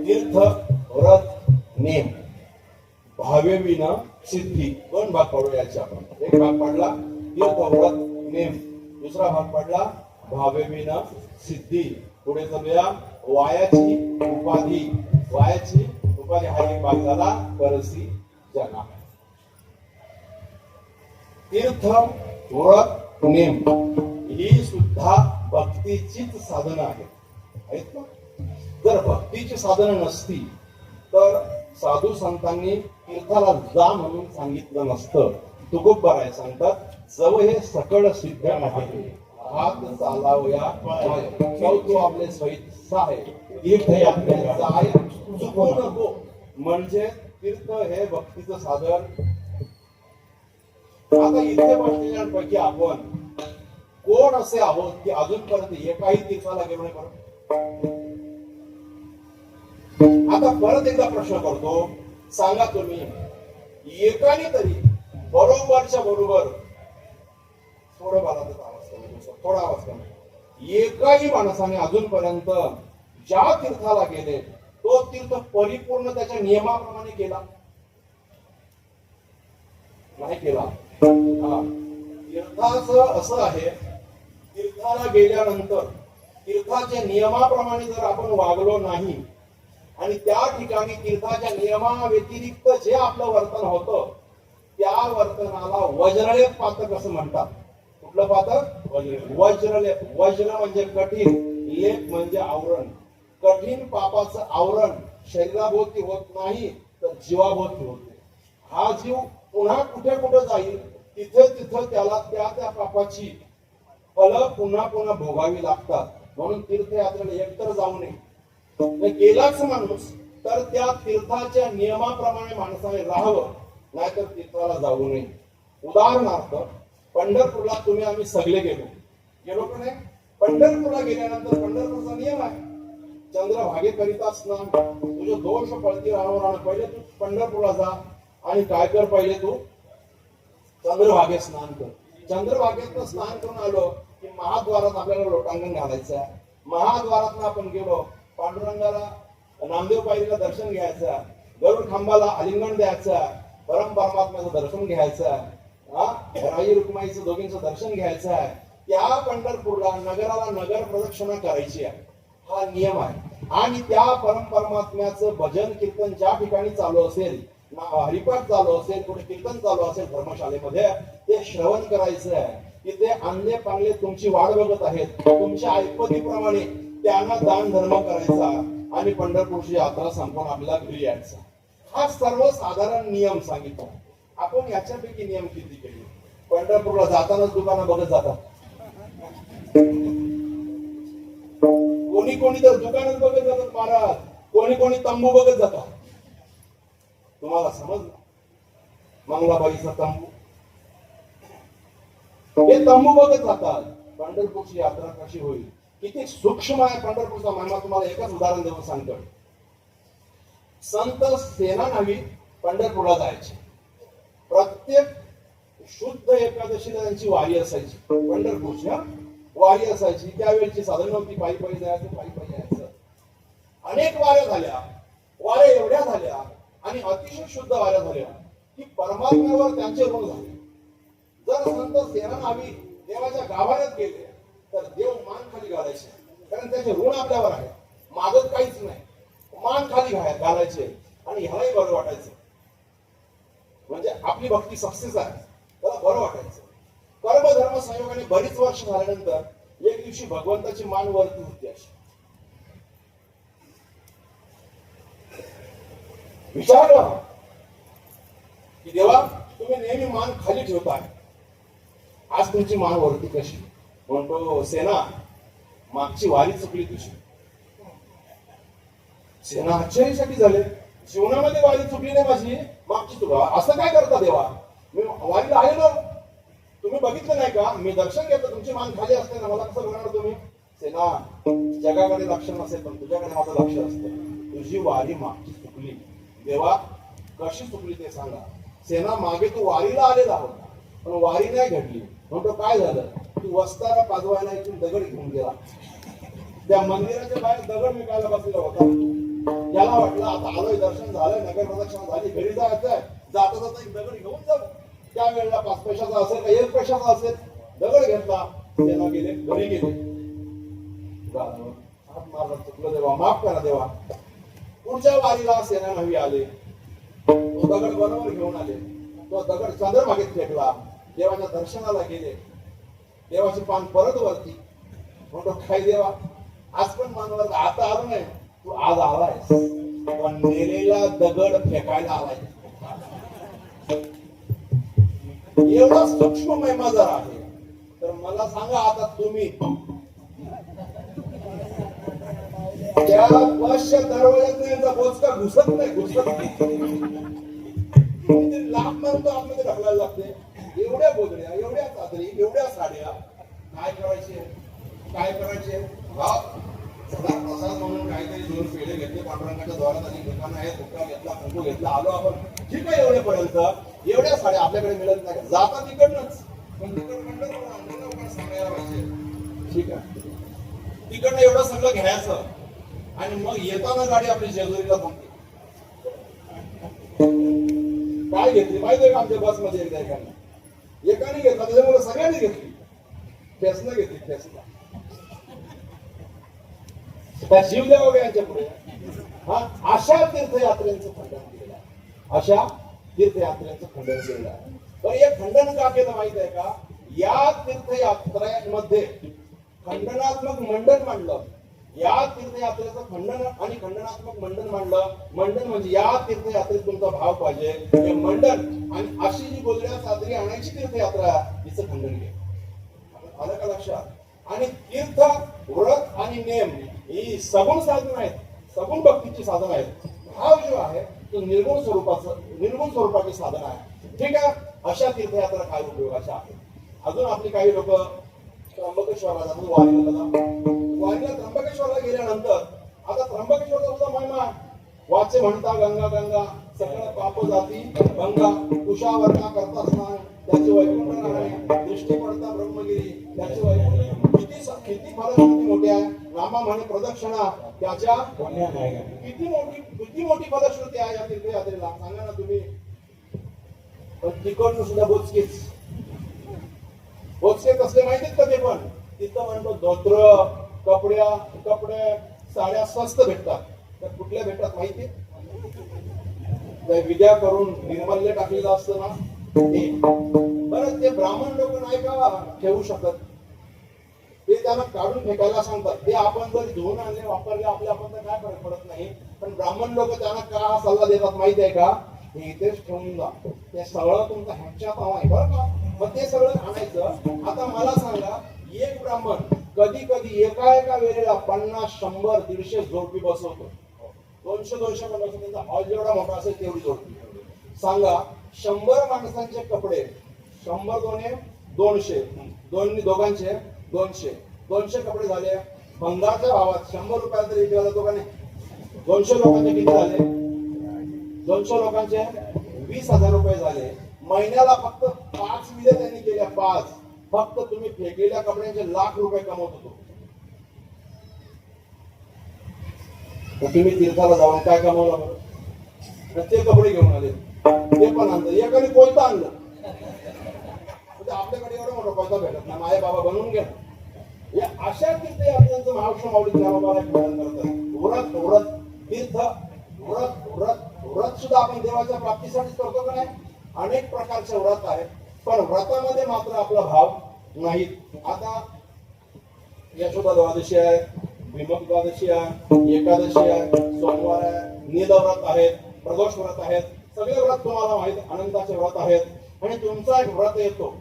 तीर्थ व्रत नेम भावे विना सिद्धी. दोन भाग पडू याचे आपण. एक भाग पडला तीर्थ व्रत नेम, दुसरा भाग पडला भावे विना सिद्धी. पुढे जाऊया वायाची उपाधी. वायाची उपाधी हा एक भाग झाला. परसी जना. तीर्थ व्रत नेम ही सुद्धा भक्तीचीच साधनं आहेत ना. जर भक्तीची साधनं नसती तर साधू संतांनी तीर्थाला जा म्हणून सांगितलं नसतं. तुकोबराय सांगतात जव हे सकळ सिद्ध आहे हात चालावया पाय तो आपले सहित साय तीर्थयात्रेला जाय चुकू नको. म्हणजे तीर्थ हे भक्तीचं साधन. आता इथे बसलेल्यांपैकी आपण कोण असे आहोत की अजूनपर्यंत एकाही तीर्थाला गेलो नाही? आता परत एकदा प्रश्न करतो, सांगा तुम्ही एकाने तरी बरोबरच्या बरोबर थोडा आवाज कमी एकाही माणसाने अजूनपर्यंत ज्या तीर्थाला गेले तो तीर्थ परिपूर्ण त्याच्या नियमाप्रमाणे केला नाही केला? तीर्थाचं असं आहे, तीर्थाला गेल्यानंतर तीर्थाच्या नियमाप्रमाणे जर आपण वागलो नाही आणि त्या ठिकाणी तीर्थाच्या नियमा व्यतिरिक्त जे आपलं वर्तन होतं त्या वर्तनाला वज्रलेप पातक असं म्हणतात. कुठलं पातक? वज्रलेप. वज्र म्हणजे कठीण, लेप म्हणजे आवरण. कठीण पापाचं आवरण शरीराभोवती होत नाही तर जीवाभोवती होते. हा जीव पुन्हा कुठे कुठे जाईल तिथे तिथे त्याला त्या पापाची फलं पुन्हा पुन्हा भोगावी लागतात. म्हणून तीर्थयात्रेला एकतर जाऊ नये. गेलाच माणूस तर त्या तीर्थाच्या नियमाप्रमाणे माणसाने राहावं, नाहीतर तीर्थाला जाऊ नये. उदाहरणार्थ पंढरपूरला तुम्ही आम्ही सगळे गेलो का नाही? पंढरपूरला गेल्यानंतर पंढरपूरचा नियम आहे चंद्रभागेकरिता स्नान. तुझे दोष पळती राहणार. पहिले तू पंढरपूरला जा आणि काय कर, पहिले तू चंद्रभागेत स्नान कर. चंद्रभागेत स्नान करून आलो की महाद्वारात आपल्याला लोटांगण घालायचं आहे. महाद्वारात आपण गेलो, पांडुरंगाला नामदेव पायरीला दर्शन घ्यायचं, गरुड खांबाला आलिंगन द्यायचं, परम परमात्म्याचं दर्शन घ्यायचं, राई रुक्माईचं दोघींचं दर्शन घ्यायचं आहे. त्या पंढरपूरला नगराला नगर प्रदक्षिणा करायची आहे. हा नियम आहे. आणि त्या परमात्म्याचं भजन कीर्तन ज्या ठिकाणी चालू असेल, हरिपाठ चालू असेल, कुठे कीर्तन चालू असेल धर्मशाळेमध्ये, ते श्रवण करायचं आहे. तिथे आणले पांगले तुमची वाट बघत आहेत, तुमच्या ऐपतीप्रमाणे त्यांना दान धर्म करायचा आणि पंढरपूरची यात्रा संपून आपल्याला घरी यायचा. हा सर्वसाधारण नियम सांगितला. आपण याच्यापैकी नियम किती केले? पंढरपूरला जातानाच दुकानं बघत जातात. कोणी कोणी तर दुकानच बघत जातात महाराज, कोणी कोणी तंबू बघत जातात. तुम्हाला समजलं? मंगलाबाईचा तंबू, हे तंबू बघत जातात. पंढरपूरची यात्रा कशी होईल, किती सूक्ष्म आहे पंढरपूरचा महिमा. तुम्हाला एकच उदाहरण देऊन सांगतो. संत सेनानावी पंढरपूरला जायचे. प्रत्येक शुद्ध एकादशीला त्यांची वारी असायची. पंढरपूरची वारी असायची. त्यावेळेची साधन नव्हती, पायी पायी जायचं, पायी पायी यायचं. अनेक वाऱ्या झाल्या, वाऱ्या एवढ्या झाल्या आणि अतिशय शुद्ध वाऱ्या झाल्या की परमात्म्यावर त्यांचे ऋण झाले. जर संत सेनानावी देवाच्या गाभाऱ्यात गेले तर देव मान खाली घालायचे, कारण त्याचे ऋण आपल्यावर आहे. मागत काहीच नाही, मान खाली घालायचे आणि ह्यालाही बरं वाटायचं. म्हणजे आपली भक्ती सक्सेस आहे, त्याला बरं वाटायचं. कर्मधर्म संयोगाने बरीच वर्ष झाल्यानंतर एक दिवशी भगवंताची मान वरती होती. अशी विचारलं की देवा, तुम्ही नेहमी मान खाली ठेवताय, आज तुमची मान वरती कशी? म्हणतो, सेना, मागची वारी चुकली तुझी. सेना आश्चर्यासाठी झाले. जीवनामध्ये वारी चुकली नाही माझी, मागची चुका. असं काय करता देवा? मी वारीला आलेलो, तुम्ही बघितलं नाही का? मी दर्शन घेतो, तुमची मान खाली असते ना, मला कसं बघणार तुम्ही? सेना, जगाकडे लक्ष नसेल पण तुझ्याकडे माझं लक्ष असतं. तुझी वारी मागची चुकली. देवा, कशी चुकली ते सांगा. सेना, मागे तू वारीला आलेला होता पण वारी नाही घडली. म्हणतो, काय झालं? तू वस्तारा पाजवायला इथून दगड घेऊन गेला. त्या मंदिराच्या बाहेर दगड विकायला बसलेला होता. याला वाटलं आता आलोय, दर्शन झालंय, नगर प्रदक्षिणा झाली, घरी जायचंय, जाता जाता एक दगड घेऊन जाऊ. त्यावेळेला 5 पैशाचा असेल का 1 पैशाचा असेल, दगड घेतला, त्याला गेले, घरी गेले. चुकलं देवा, माफ करा देवा. पुढच्या वारीला सेनानावी आले, तो दगड बरोबर घेऊन आले. तो दगड चंद्रभागेत फेकला. देवाच्या दर्शनाला गेले, देवाची पान परत वरती. म्हणतो, काय देवा, आज पण मानवर आता आलो नाही, तू आज आलायस पण नेलेला दगड फेकायला आलाय. एवढा सूक्ष्म महिमा जर आहे तर मला सांगा, आता तुम्ही त्या बसच्या दरवाज्यात यांचा बोचका घुसत नाही, घुसत नाही. लाभ म्हणतो आतमध्ये ढकलायला लागते. एवढ्या बोधड्या, एवढ्या चादरी, एवढ्या साड्या, काय करायचे, काय करायचे? सदा प्रसाद म्हणून काहीतरी 2 पेढे घेतले, पांडुरंगाच्या द्वारात आणि दुकान आहे, धुका घेतला, कुंकू घेतला, आलो आपण. ठीक आहे, एवढेपर्यंत. एवढ्या साड्या आपल्याकडे मिळत नाही. जाता तिकडनंच, पण तिकडं सांगायला पाहिजे. ठीक आहे, तिकडनं एवढं सगळं घ्यायचं आणि मग येताना गाडी आपली जेजुरीला थांबते. काय घेतली माहितीये का? आमच्या बसमध्ये एकाने घेतला, त्याच्यामुळे सगळ्यांनी घेतली. फेसना घेतली, फेसना. त्या जीव द्यावा यांच्या पुढे. अशा तीर्थयात्रेचं खंडन केलेलं आहे. अशा तीर्थयात्रेचं खंडन केलेलं आहे. पण हे खंडन का केलं माहित आहे का? या तीर्थयात्रेमध्ये खंडनात्मक मंडन मांडलं. या तीर्थयात्रेचं खंडन आणि खंडनात्मक मंडन मांडलं. मंडन म्हणजे या तीर्थयात्रेत तुमचा भाव पाहिजे, हे मंडन. आणि अशी जी बोलण्या साजरी आणायची तीर्थयात्रा, तिचं खंडन घे. आलं का लक्षात? आणि तीर्थ, व्रत आणि नेम ही सगुण साधन आहेत, सगुण भक्तीची साधन आहेत. भाव जो आहे तो निर्गुण स्वरूपाचे साधन आहे. ठीक आहे, अशा तीर्थयात्रा काय उपयोगाच्या आहेत? अजून आपली काही लोक त्र्यंबकेश्वरला जातात, वारीला जातात. वारीला त्र्यंबकेश्वरला गेल्यानंतर आता त्र्यंबकेश्वरचा सुद्धा महिमा वाचे म्हणता, गंगा गंगा सकळ पाप जाती गंगा, कुशावर्णा करता स्नान त्याचे वैकुंठ नारायण, दृष्टी पडता ब्रह्मगिरी त्याचे वैकुंठ. किती फलश्रुती मोठी आहे. नामा म्हणे प्रदक्षिणा त्याच्या किती मोठी फलश्रुती आहे या तीर्थयात्रेला, सांगा ना तुम्ही. पण तिकडनं सुद्धा बोचकेच कसले माहितीत का? ते पण तिथं म्हणतो धोत्र, कपडे, साड्या स्वस्त भेटतात. तर कुठल्या भेटतात माहिती? विद्या करून निर्मल्य टाकलेलं असतं ना ते. बरं, ते ब्राह्मण लोक नाही का ठेवू शकत, ते त्यांना काढून फेकायला सांगतात. ते आपण जर धुवून आणले वापरले आपल्या आपण तर काय फरक पडत नाही. पण ब्राह्मण लोक त्यांना का सल्ला देतात माहिती आहे का? हे इथेच ठेवून जा, ते सगळं तुमचं ह्याच्यात आहे बरं का. मग ते सगळं आणायचं. आता मला सांगा, एक ब्राह्मण कधी कधी एका वेळेला 50, 100, 150 जोडपी बसवतो. 200 पण बसवतो. त्यांचा हॉल जेवढा मोठा असेल तेवढी जोडपी. सांगा, 100 माणसांचे कपडे, 100 दोन्ही 200, दोघांचे 200 कपडे झाले. भंगारच्या भावात 100 रुपयाला तरी विकला जातो का नाही? 200 लोकांचे किती झाले? 200 लोकांचे 20,000 रुपये झाले. महिन्याला फक्त 5 विले त्यांनी केल्या. 5 फक्त तुम्ही फेकलेल्या कपड्यांचे लाख रुपये कमवत होतो. तुम्ही तीर्थाला जाऊन काय कमवलं बरं? ते कपडे घेऊन आले, ते पण आणलं. एकाने कोयता आणलं. आपल्याकडे एवढा मोठा कोयता भेटत नाही, माझे बाबा बनवून गेला. या अशा कीर्ती आपल्याचं महाराष्ट्र माऊली ज्ञानोबाला करतात. व्रत तीर्थ, व्रत सुद्धा आपण देवाच्या प्राप्तीसाठीच करतो का नाही? अनेक प्रकारचे व्रत आहेत, पण व्रतामध्ये मात्र आपला भाव नाही. आता यशोदा द्वादशी आहे, विमुख द्वादशी आहे, एकादशी आहे, सोमवार आहे, नीलव्रत आहेत, प्रदोष व्रत आहेत. सगळे व्रत तुम्हाला माहित, अनंताचे व्रत आहेत. आणि तुमचा एक व्रत येतो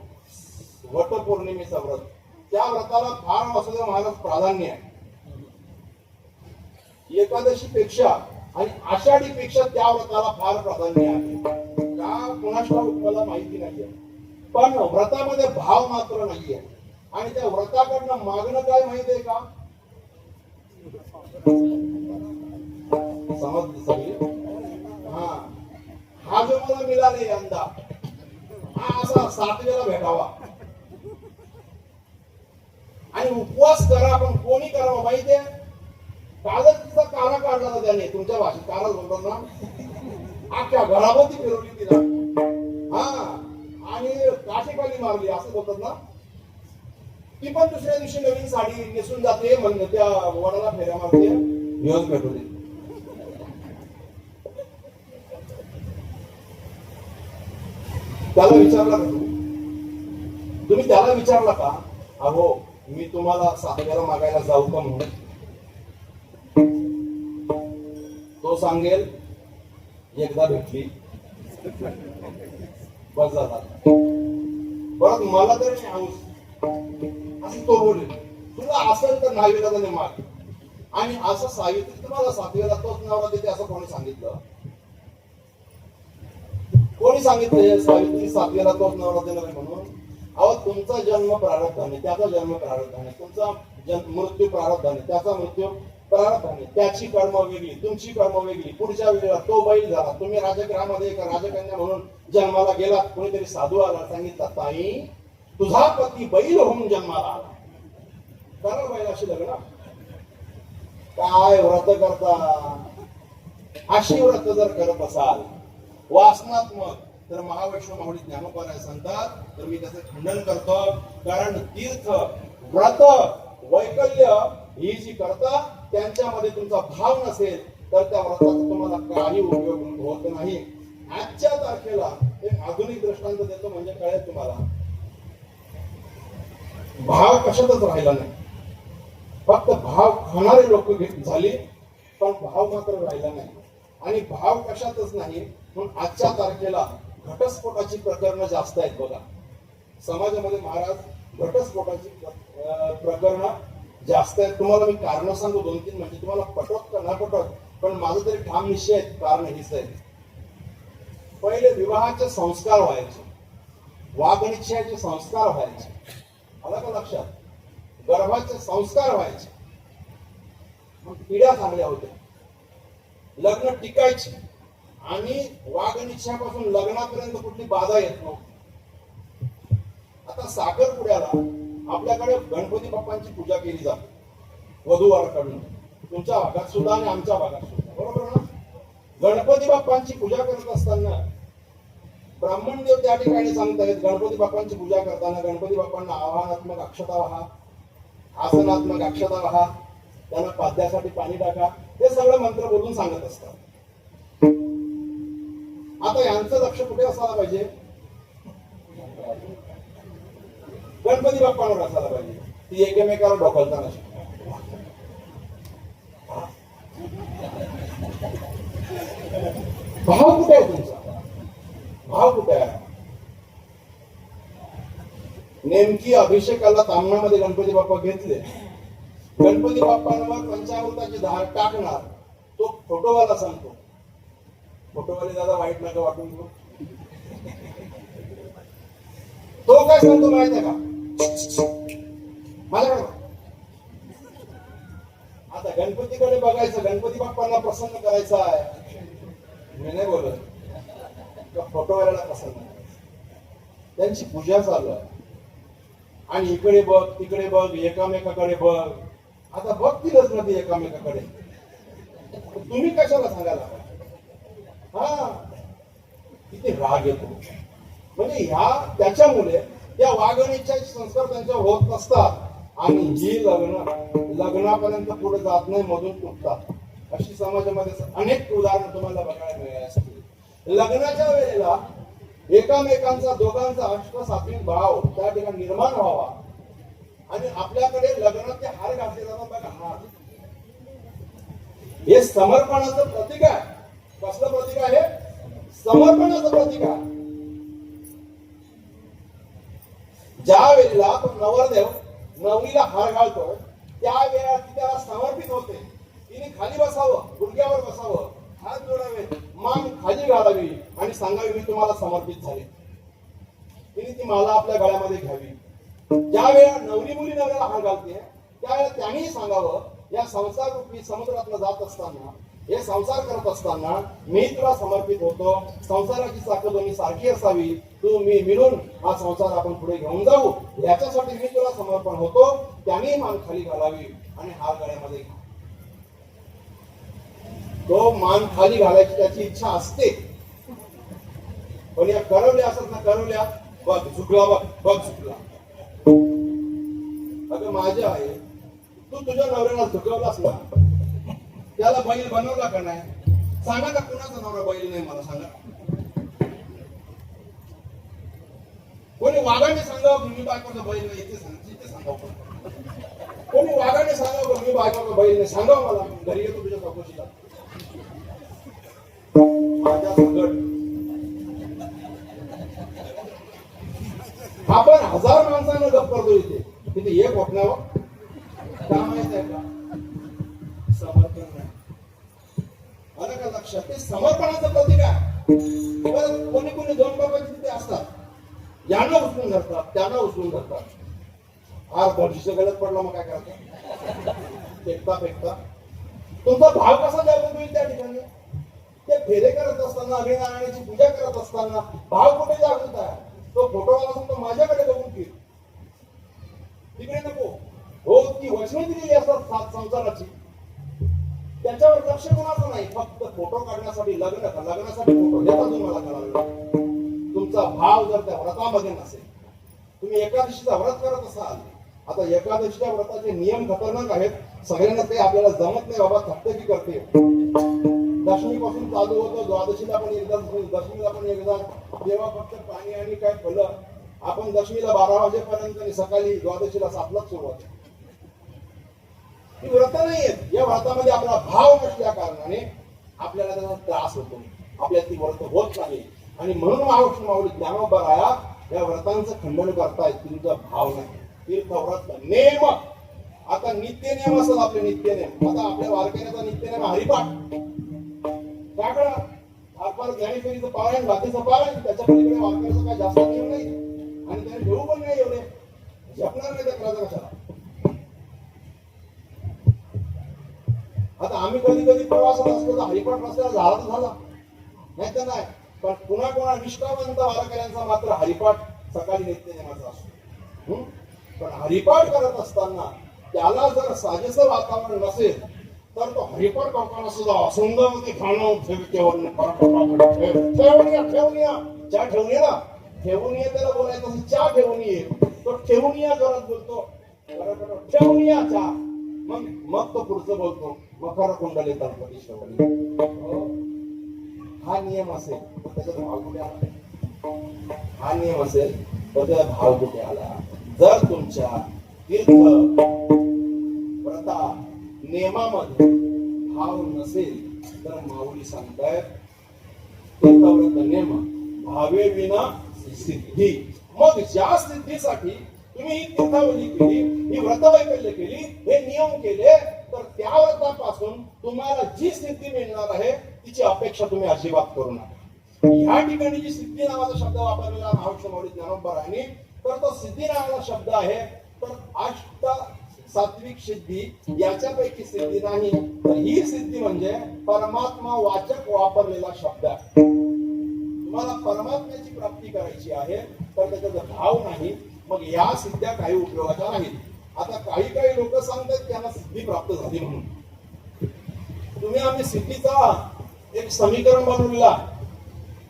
वटपौर्णिमेचा व्रत. त्या व्रताला फार वासुदेव महाराज प्राधान्य आहे. एकादशी पेक्षा आणि आषाढी पेक्षा त्या व्रताला फार प्राधान्य आहे. का कुणाच मला माहिती नाहीये, पण व्रतामध्ये भाव मात्र नाहीये. आणि त्या व्रताकडनं मागणं काय माहितीये का? समज सगळी. हा जो मला मिळाले यंदा, हा असा 7 वेळा भेटावा. आणि उपवास करा, पण कोणी करावं माहितीये? कालच तिचा कारा काढला होता त्याने, तुमच्या भाषेत कारा बोलतात ना, अख्ख्या घराभोवती फिरवली तिला. आणि काठीखाली मारली असं बोलतात ना. ती पण दुसऱ्या दिवशी नवीन साडी नेसून जाते, म्हणजे त्या वडाला फेऱ्या मारते. दिवस भेटवली. त्याला विचारला का तुम्ही त्याला विचारला का, अहो मी तुम्हाला 7 वेळा मागायला जाऊ का म्हणून? तो सांगेल एकदा भेटली बस झाला. परत मला तरी नाही हौस असं तो बोलेल. तुला असेल तर 9 वेळा माग. आणि असं सावित्री तुम्हाला 7 वेळा तोच नवरा देते असं कोणी सांगितलं? कोणी सांगितलं सावित्री 7 वेळा तोच नवरा देणार म्हणून? अहो, तुमचा जन्म प्रारब्धाने, त्याचा जन्म प्रारब्धाने, तुमचा मृत्यू प्रारब्धाने, त्याचा मृत्यू प्रारब्धाने. त्याची कर्म वेगळी, तुमची कर्म वेगळी. पुढच्या वेळेला तो बैल झाला, तुम्ही राजगृहामध्ये एका राजकन्या म्हणून जन्माला गेलात. कोणीतरी साधू आला, सांगितलं ताई तुझा पती बैल होऊन जन्माला आला, करा बैलाशी लग्न. काय व्रत करता? अशी व्रत जर करत असाल वासनात्मक, तर महावैष्णव माऊली ज्ञानोबाराय सांगतात, तर मी त्याचं खंडन करतो. कारण तीर्थ, व्रत, वैकल्य ही जी करता त्यांच्यामध्ये तुमचा भाव नसेल तर त्या व्रताचा तुम्हाला काही उपयोग होत नाही. आजच्या तारखेला एक आधुनिक दृष्टांत देतो म्हणजे कळेल तुम्हाला. भाव कशातच राहिला नाही. फक्त भाव खाणारे लोक झाली, पण भाव मात्र राहिला नाही. आणि भाव कशातच नाही म्हणून आजच्या तारखेला घटस्फोटाची प्रकरणं जास्त आहेत. बघा, समाजामध्ये महाराज घटस्फोटाची प्रकरणं जास्त आहेत. तुम्हाला मी कारण सांगू 2-3, म्हणजे तुम्हाला पटवत का न पटवत, पण माझं तरी ठाम निश्चय आहे. कारण हीच आहे. पहिले विवाहाचे संस्कार व्हायचे, वागनिश्चयाचे संस्कार व्हायचे, आलं का लक्षात? गर्भाचे संस्कार व्हायचे, मग पिढ्या चांगल्या होत्या, लग्न टिकायची. आणि वागनिश्चयापासून लग्नापर्यंत कुठली बाधा येत नव्हती. आता साखरपुड्याला आपल्याकडे गणपती बाप्पांची पूजा केली जाते वधूवराकडून, तुमच्या भागात सुद्धा आणि आमच्या भागात सुद्धा, बरोबर ना? गणपती बाप्पांची पूजा करत असताना ब्राह्मण देव त्या ठिकाणी सांगतायत, गणपती बाप्पांची पूजा करताना गणपती बाप्पांना आवाहनात्मक अक्षता वाहा, आसनात्मक अक्षता वाहा, त्यांना पाद्यासाठी पाणी टाका, हे सगळं मंत्र बोलून सांगत असतात. आता यांचं लक्ष कुठे असायला पाहिजे? गणपती बाप्पांवर असायला पाहिजे. ती एकमेकाला ढोकलताना भाव कुठे आहे तुमचा? भाव कुठे आहे? नेमकी अभिषेकाला तामणामध्ये गणपती बाप्पा घेतले, गणपती बाप्पांवर पंचामृताची धार टाकणार, तो फोटोवाला सांगतो, फोटोवाले दादा वाईट नका वाटून घेऊ, तो काय सांगतो माहिती आहे का? माझ्याकडे आता गणपतीकडे बघायचं, गणपती बाप्पांना प्रसन्न करायचं आहे. मी नाही बोलत, फोटोवाल्याला प्रसन्न, त्यांची पूजा चालू आहे आणि इकडे बघ तिकडे बघ एकामेकाकडे बघ. आता बघतीलच ना ती एकामेकाकडे, तुम्ही कशाला सांगायला? हा, किती राग येतो. म्हणजे ह्या त्याच्यामुळे या वागणीचे संस्कार त्यांच्यावर होत नसतात आणि ही लग्नापर्यंत पुढे जात नाही, मधून तुटतात. अशी समाजामध्ये अनेक उदाहरणं तुम्हाला बघायला मिळाली असतील. लग्नाच्या वेळेला एकामेकांचा दोघांचा अष्टसात्विक भाव त्या ठिकाणी निर्माण व्हावा आणि आपल्याकडे लग्नाचे हार घातले जातात बघा, हार, हे समर्पणाचं प्रतीक आहे. कसलं प्रतीक आहे? समर्पणाचं प्रतीक आहे. ज्या वेळेला तो नवरदेव नवरीला हार घालतो त्यावेळेला ती त्याला समर्पित होते. तिने खाली बसावं, गुडघ्यावर बसावं, हात जोडावे, मान खाली घालावी आणि सांगावी मी तुम्हाला समर्पित झाले. तिने ती माला आपल्या गळ्यामध्ये घ्यावी. ज्या वेळेला नवरी मुली नवऱ्याला हार घालते त्यावेळेला त्यांनी सांगावं या संसार रूपी समुद्रातला जात असताना, हे संसार करत असताना मी तुला समर्पित होतो. संसाराची चाकं दोन्ही सारखी असावी, तू मी मिळून हा संसार आपण पुढे घेऊन जाऊ याच्यासाठी मी तुला समर्पण होतो. त्यांनी मान खाली घालावी आणि हार गळ्यामध्ये घ्या. तो मान खाली घालायची त्याची इच्छा असते, पण या करवल्या असत ना, करवल्या बघ झुकला, बघ बघ झुकला. अगं माझ्या आहे, तू तुझ्या नवऱ्याला झुकवलास ना, त्याला बैल बनवला का नाही? सांगा का कुणाचा नवरा बैल नाही मला सांगा. कोणी वाघाने सांगावं मी बायकोचा बैल नाही, इथे सांगावं. कोणी वाघाने सांगावं मी बायकोचा बैल नाही, सांगावं मला. घरी येतो तुझ्या चौकशीला. माझ्या संकट आपण 1000 माणसांना गप करतो इथे, तिथे एक होटण्यावर का माहित आहे का? समर्पण नाही. आलं का लक्षात? ते समर्पणाचं प्रतीक आहे. कोणी कोणी दोन बाबांचे तिथे असतात, यांना उचलून धरतात, त्यांना उचलून धरतात. हार भरशीचं गलत पडला मग काय करतात? फेकता फेकता. तुमचा भाव कसा जागो तुम्ही त्या ठिकाणी? ते फेरे करत असताना, अग्निनारायणाची पूजा करत असताना भाव कुठे जागृत आहे? तो फोटोवाला सांगतो माझ्याकडे बघून फिर, तिकडे नको. हो, ती वचने दिलेली असतात संसाराची, त्याच्यावर लक्ष कोणाचं नाही. फक्त फोटो काढण्यासाठी लग्नासाठी फोटो घेता तुम्हाला करावे. तुमचा भाव जर त्या व्रतामध्ये नसेल, तुम्ही एकादशीचा व्रत करत असाल. आता एकादशीच्या व्रताचे नियम खतरनाक आहेत, सगळ्यांना ते आपल्याला जमत नाही बाबा, थकतकी करते. दशमी पासून चालू होतं, द्वादशीला पण एकदा, दशमीला पण एकदा, तेव्हा फक्त पाणी आणि काय फलं. आपण दशमीला 12 वाजेपर्यंत आणि सकाळी द्वादशीला 7लाच सुरुवात. ही व्रत नाही आहेत. या व्रतामध्ये आपला भाव नसल्या कारणाने आपल्याला त्याचा त्रास होतो, आपल्याला ती व्रत होत नाही. आणि म्हणून महाविष्णू माऊली ज्ञानोबा राया या व्रतांचं खंडन करतायत. तुमचा भाव नाही. तीर्थव्रत नेम, आता नित्यनेम असत आपले नित्यनेम. आता आपल्या वारकऱ्याचा नित्यनेम हरिपाठ. काय करा आपण ज्ञानेश्वरीचं पारायण, बाकीचं पारायण, त्याच्या पलीकडे वारकऱ्याचं काय जास्त नियम नाही आणि त्याने घेऊ पण नाही एवढे, जपणार नाही त्या कशाला. आता आम्ही कधी कधी प्रवासात असतो तर हरिपाठ रस्त्याला झाला तर झाला, नाही तर नाही. पण कोणा निष्ठावंत वारकऱ्यांचा मात्र हरिपाठ सकाळी नित्यनेमाचा असतो. पण हरिपाठ करत असताना त्याला जर साजेसं वातावरण नसेल तर तो हरिपाठ करताना सुद्धा सुंदर ते खाणं ठेवून ये त्याला बोलायचं, चहा ठेवून ये, तो ठेवून या करत बोलतो, ठेवून या चहा. मग तो पुढचं बोलतो मकर कुंडली तळपती श्रवणी. हा नियम असेल तर त्याच्यात भाव कुठे आला? हा नियम असेल तर त्याचा भाव कुठे आला? जर तुमच्या तीर्थ व्रता नियमामध्ये भाव नसेल तर माऊली सांगतायत तीर्थव्रत नियम भावे विना सिद्धी. मग ज्या सिद्धीसाठी तुम्ही ही तीर्थावली केली, ही व्रतवैकल्य केली, हे नियम केले, तर त्या व्रतापासून तुम्हाला जी सिद्धी मिळणार आहे तिची अपेक्षा तुम्ही अजिबात करू नका. ह्या ठिकाणी जी सिद्धी नावाचा शब्द वापरलेला महाराष्ट्र माऊली ज्ञानोबरायांनी, तर तो सिद्धी नावाचा शब्द आहे. तर अष्ट सात्विक सिद्धी याच्यापैकी सिद्धी नाही, तर ही सिद्धी म्हणजे परमात्मा वाचक वापरलेला शब्द आहे. तुम्हाला परमात्म्याची प्राप्ती करायची आहे तर त्याचा भाव नाही, मग या सिद्ध्या काही उपयोगाच्या नाहीत. आता काही लोक सांगतात त्यांना सिद्धी प्राप्त झाली म्हणून. तुम्ही आम्ही सिद्धीचा एक समीकरण बनवलेला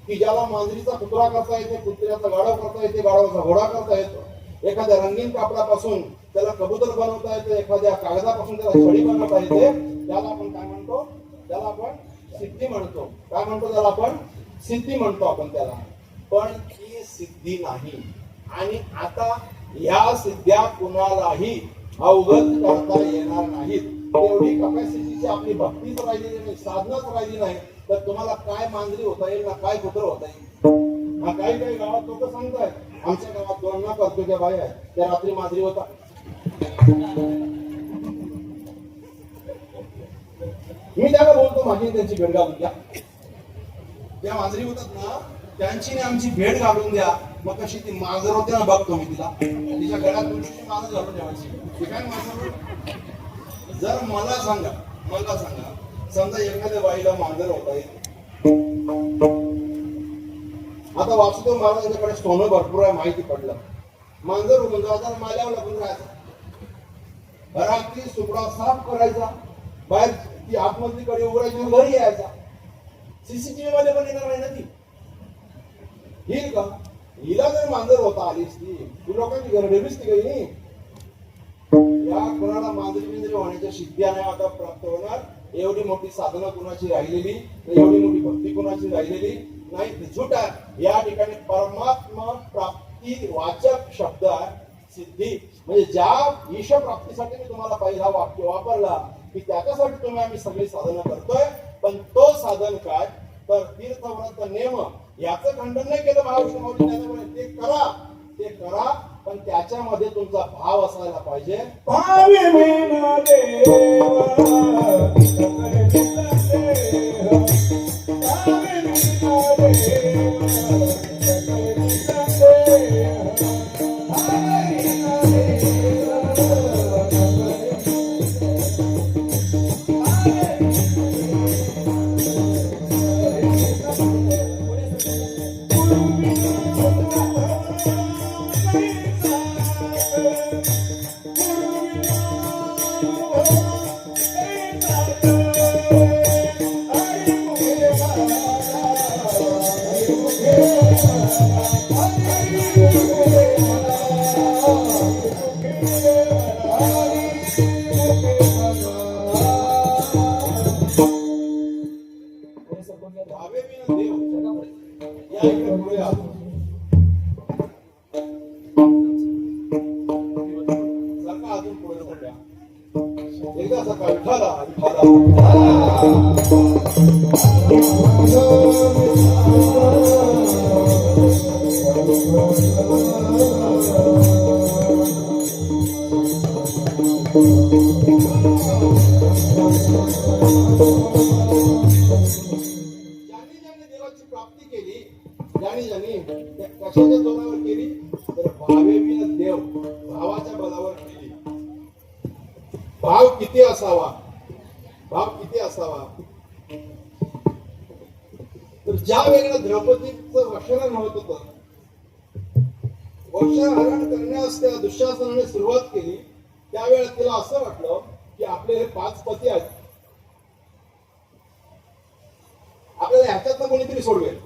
की ज्याला मांजरीचा कुत्रा करता येते, कुत्र्याचा गाढव करता येते, गाढवाचा घोडा करता येतो, एखाद्या रंगीन कापडापासून त्याला कबूतर बनवता येते, एखाद्या कागदापासून त्याला छडी बनवता येते, त्याला आपण काय म्हणतो? त्याला आपण सिद्धी म्हणतो. काय म्हणतो त्याला आपण? सिद्धी म्हणतो आपण त्याला. पण ही सिद्धी नाही. आणि आता या सिद्ध्या कुणालाही अवगत करता येणार नाहीत. एवढी कपॅसिटीची आपली भक्तीच राहिलेली नाही, साधनाच राहिली नाही, तर तुम्हाला काय मांजरी होता येईल ना काय कुत्र होता येईल? हा काही गावात लोक सांगतायत, आमच्या गावात 2 ना करतो बाई आहे त्या रात्री मांजरी होता. मी त्याला बोलतो माझी त्यांची भेट घालून द्या. त्या मांजरी होतात ना त्यांची आमची भेट घालून द्या. मग कशी ती मांजर होते ना बघतो मी तिला, तिच्या गळ्यात तुमची मांजर घालून ठेवायची. ती काय मांजर? जर मला सांगा समजा एखाद्या बाईला मांजर होता येईल. आता वासुदेव महाराजांच्याकडे सोनं भरपूर आहे माहिती पडलं. मांजर होऊन जाता माल्यावर लागून राहायचा, रात्री सुपडा साफ करायचा, बाहेर ती आतमधली कडे उघडायची, घरी यायचा. सीसीटीव्ही मध्ये पण येणार नाही ना ती. येईल का? हिला जर मांजर होता आलीस ती लोकांची गरडेबीच ती काही. या कोणाला मांजरी होण्याच्या सिद्ध्या नाही आता प्राप्त होणार. एवढी मोठी साधना कुणाची राहिलेली, एवढी मोठी भक्ती कुणाची राहिलेली नाही, ती झूट आहे. या ठिकाणी परमात्मा प्राप्ती वाचक शब्द आहे सिद्धी. म्हणजे ज्या ईश प्राप्तीसाठी मी तुम्हाला पहिला वाक्य वापरला की त्याच्यासाठी तुम्ही आम्ही सगळी साधना करतोय, पण तो साधन काय? तर तीर्थव्रत नेम याचं खंडन नाही केलं महाराष्ट्र माऊली. ते करा पण त्याच्यामध्ये तुमचा भाव असायला पाहिजे. भावे विना एकदा सकाळी देवाची प्राप्ती केली, ज्यांनी कशाच्या जोरावर केली तर भावे विन देव, भावाच्या बलावर केली. भाव किती असावा? तर ज्या वेळेला द्रौपदीचं वक्षहरण होत होतं, वक्षहरण करण्यास त्या दुःशासनाने सुरुवात केली, त्यावेळेला तिला असं वाटलं की आपले हे 5 पती आहेत, आपल्याला ह्याच्यातनं कोणीतरी सोडवेल.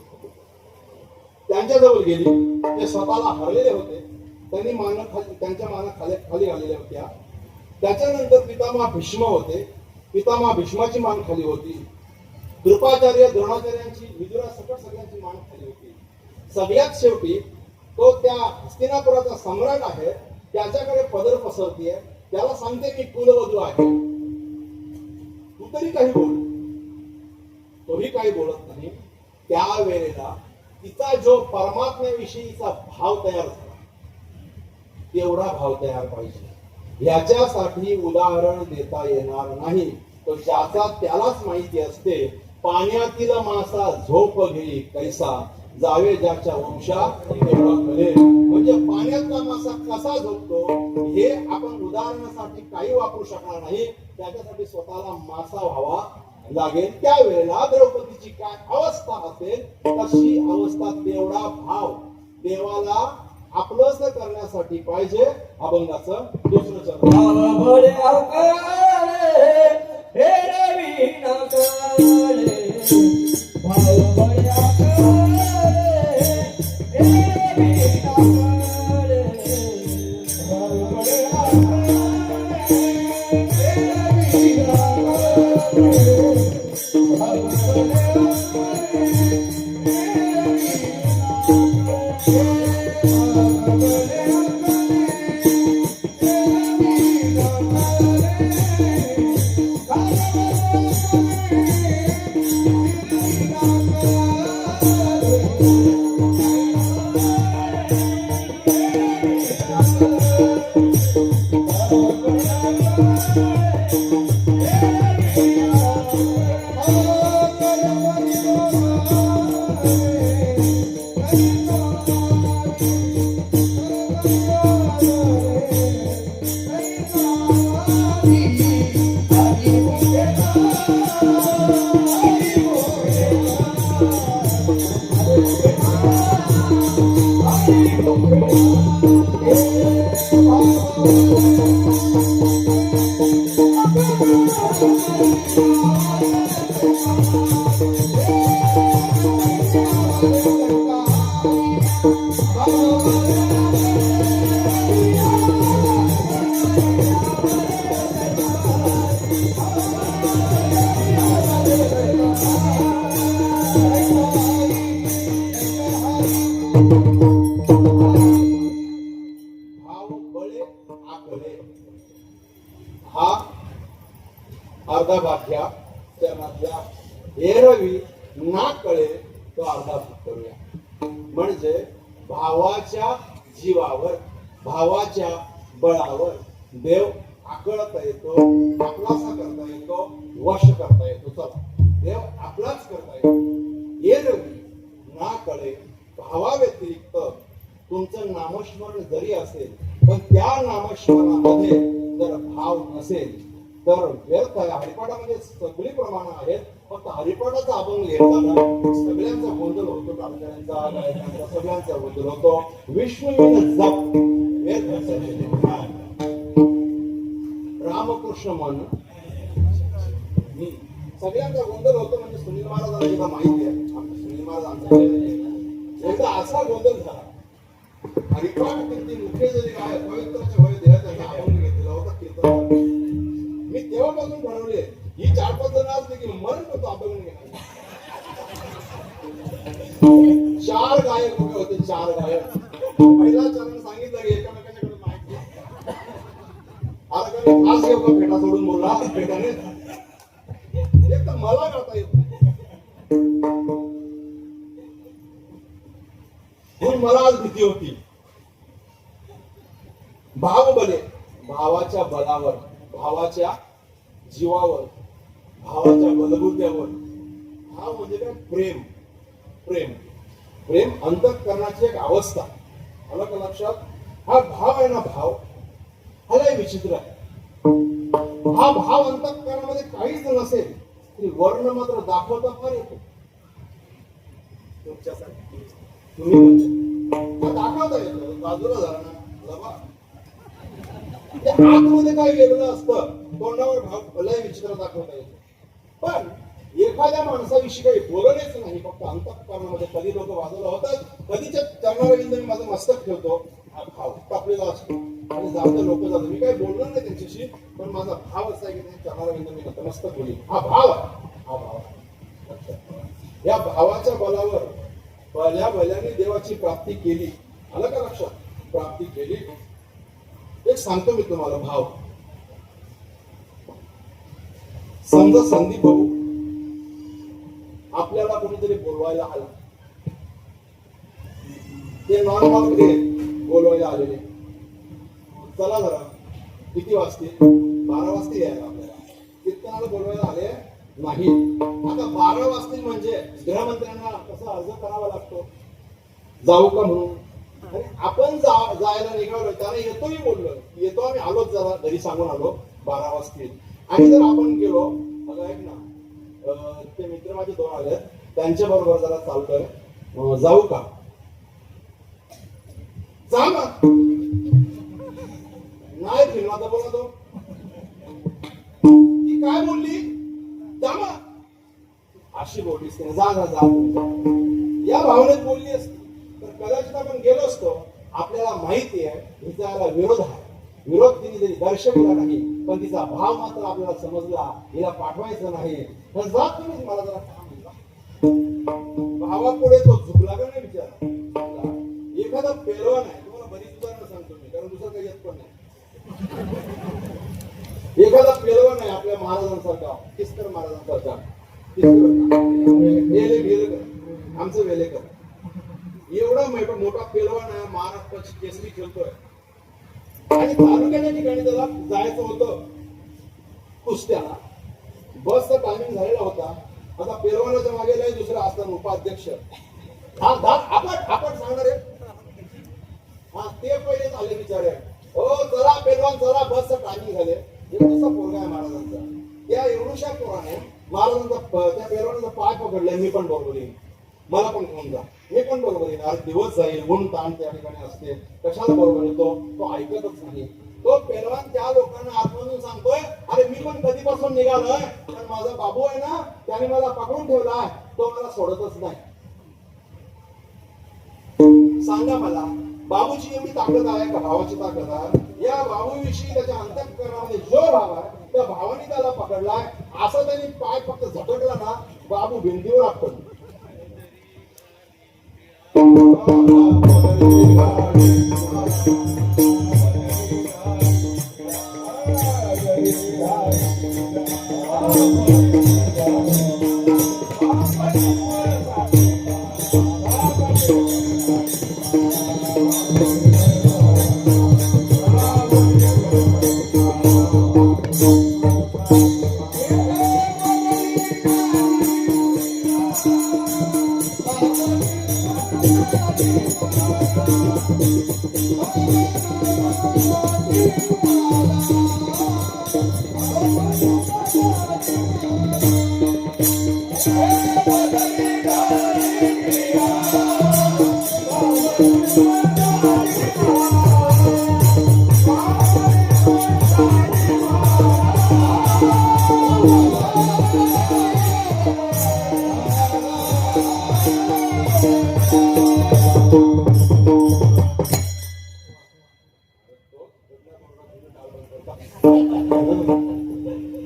त्यांच्याजवळ गेली. ते स्वतःला हरलेले होते, त्यांनी त्यांच्या माना खाली घाललेल्या होत्या. त्याच्यानंतर पितामह भीष्म होते. पितामह भीष्माची मान खाली होती. कृपाचार्य द्रोणाचार्यांची, विदुरा सकट सगळ्यांची मान खाली होती. सगळ्यात शेवटी तो त्या हस्तिनापुराचा सम्राट आहे, त्याच्याकडे पदर पसरतीये. त्याला सांगते मी कुलवधू आहे, तू तरी काही बोल. तोही काही बोलत नाही. त्यावेळेला तिचा जो परमात्म्याविषयीचा भाव तयार झाला, तेवढा भाव तयार पाहिजे. याच्यासाठी उदाहरण देता येणार नाही. तो ज्याचा त्यालाच माहिती असते. पाण्यातील मासा झोप घेई कैसा, जावे ज्याच्या वंशात तेवढा कळेल. म्हणजे पाण्यातला मासा कसा झोपतो हे आपण उदाहरणासाठी काही वापरू शकणार नाही. त्याच्यासाठी स्वतःला मासा व्हावा लागेल. त्यावेळेला द्रौपदीची काय अवस्था असेल, तशी अवस्था, तेवढा भाव देवाला आपलंच करण्यासाठी पाहिजे. अभंगाचं दुसरं चरण. हा अर्धा भाग घ्या. चरणातल्या एरवी ना कळे तो अर्धा भाग करूया. म्हणजे भावाच्या जीवावर, भावाच्या बळावर देव आकळता येतो, आपलासा करता येतो, वश करता येतो. चला, देव आपलाच करता येतो. एरवी ना कळे भावाव्यतिरिक्त तुमचं नामस्मरण जरी असेल, पण त्या नामस्मरणामध्ये जर भाव नसेल तर व्यर्थ आहे. हरिपाठामध्ये सगळी प्रमाणं आहेत, फक्त हरिपाठाचा अभंग घेताना सगळ्यांचा गोंधळ होतो. टाळकऱ्यांचा, गायकांचा, सगळ्यांचा गोंधळ होतो. विष्णुविन जप व्यर्थ. रामकृष्ण मन सगळ्यांचा गोंधळ होतो. म्हणजे सुनील महाराजांना एकदा माहिती आहे, सुनील महाराज आमच्या एकदा असा गोंधळ झाला. हरिपाठ किती मुख्य जरी काय पवित्रच्या वय देहा त्यांना अभंग घेतलेला होता कीर्तन. मी तेव्हापासून ठरवले ही 4-5 जण असले की मरण होतो अभंग घेणार. 4 गायक उभे होते, 4 गायक. पहिला चरण सांगितलं की एकामेकाच्याकडे माहिती आता कधी खास येऊ का फेटा सोडून बोलला. फेटाने एक तर मला गाता येत म्हणून मला आज भीती होती. भाव बले, भावाच्या बलावर, भावाच्या जीवावर, भावाच्या बलबुद्ध्यावर. भाव म्हणजे काय? प्रेम. प्रेम प्रेम अंतःकरणाची एक अवस्था. आलं का लक्षात? हा भाव आहे ना, भाव हा लय विचित्र आहे. हा भाव अंतःकरणामध्ये काहीच नसेल तरी वर्ण मात्र दाखवता फार येतो तुमच्यासाठी. तुम्ही दाखवता येतो, बाजूला झाला ना बाबा. आतमध्ये काय वेगळं असतं, तोंडावर भाव लय विचित्र दाखवता येतो. पण एखाद्या माणसाविषयी काही बोलणेच नाही, फक्त अंतःकरणामध्ये. कधी लोक बाजूला होतात, कधीच्या चरणारविंद मी माझं मस्तक ठेवतो, हा भाव टाकलेला असतो. आणि जाऊ लोक जातो. मी काही बोलणार नाही त्यांच्याशी, पण माझा भाव असा आहे की त्यांनी चरणारा विंद मी नतमस्तक होईल. हा भाव आहे. या भावाच्या बलावर भल्या भल्याने देवाची प्राप्ती केली. आलं का लक्षात? प्राप्ती केली. एक सांगतो मी तुम्हाला भाव. समजा संदीप भाऊ आपल्याला कोणीतरी बोलवायला आला, ते नॉर्मल बोलवायला आलेले, चला जरा किती वाजतील? 12 वाजतील यायला आपल्याला. कीर्तनाला बोलवायला आले नाही. आता 12 वाजतील म्हणजे गृहमंत्र्यांना कसा अर्ज करावा लागतो, जाऊ का म्हणून. आणि आपण जायला निघालो, त्याला येतोही बोललो, येतो आम्ही आलोच, जरा घरी सांगून आलो 12 वाजतील. आणि जर आपण गेलो, अगं ऐक ना, ते मित्र माझे 2 आले, त्यांच्या बरोबर जरा चालतोय, जाऊ का? जा ना. नाही फिरला तर बोला तो, ती काय बोलली? जा ना. अशी बोललीस की जा जा जा, या भावनेत बोलली असती तर कदाचित आपण गेलो असतो. आपल्याला माहिती आहे हिचा विरोध आहे, विरोध तिने जरी दर्शविला नाही, पण तिचा भाव मात्र आपल्याला समजला, हिला पाठवायचं नाही. तर जात तुम्ही मला जरा काम म्हणला. भावापुढे तो झुकला का नाही विचार. एखादा पेलवान आहे, तुम्हाला बरीच उदाहरणं सांगतो मी, कारण दुसरं काही येत पण नाही. एखादा पेलवान आहे आपल्या महाराजांसारखा, किस्कर महाराजांसारखा, आमचं वेलेकर, एवढा मोठा पेलवान आहे, महाराष्ट्राची केसरी खेळतोय. आणि तालुक्याच्या ठिकाणी त्याला जायचं होतं कुस्त्याला. बसचा टायमिंग झालेला होता. आता पेलवानाच्या मागे नाही दुसरा असताना उपाध्यक्ष, आपण सांगणार आहे. हा, ते पहिले आले बिचारे, हो चला पेलवान चला, बसचा टायमिंग झाले. एवढसा पोरगा आहे महाराजांचा. त्या एवढ्याशा पोराने महाराजांचा, त्या पेलवानाचा पाय पकडलाय. मी पण बरोबर येईन, मला पण घेऊन जा, मी पण बरोबर येईन. आज दिवस जाईल, ऊन ताण त्या ठिकाणी असते, कशाला बरोबर येतो? तो ऐकतच नाही. तो पेलवान त्या लोकांना आतमधून सांगतोय, अरे मी पण कधीपासून निघालोय, पण माझा बाबू आहे ना, त्याने मला पकडून ठेवलाय, तो मला सोडतच नाही. सांगा मला, बाबूची एवढी ताकद आहे का भावाची ताकद आहे? या बाबूविषयी त्याच्या अंतःकरणामध्ये जो भाव आहे, त्या भावाने त्याला पकडलाय. असं त्यांनी पाय फक्त झटकला ना, बाबू भिंतीवर आपटतो.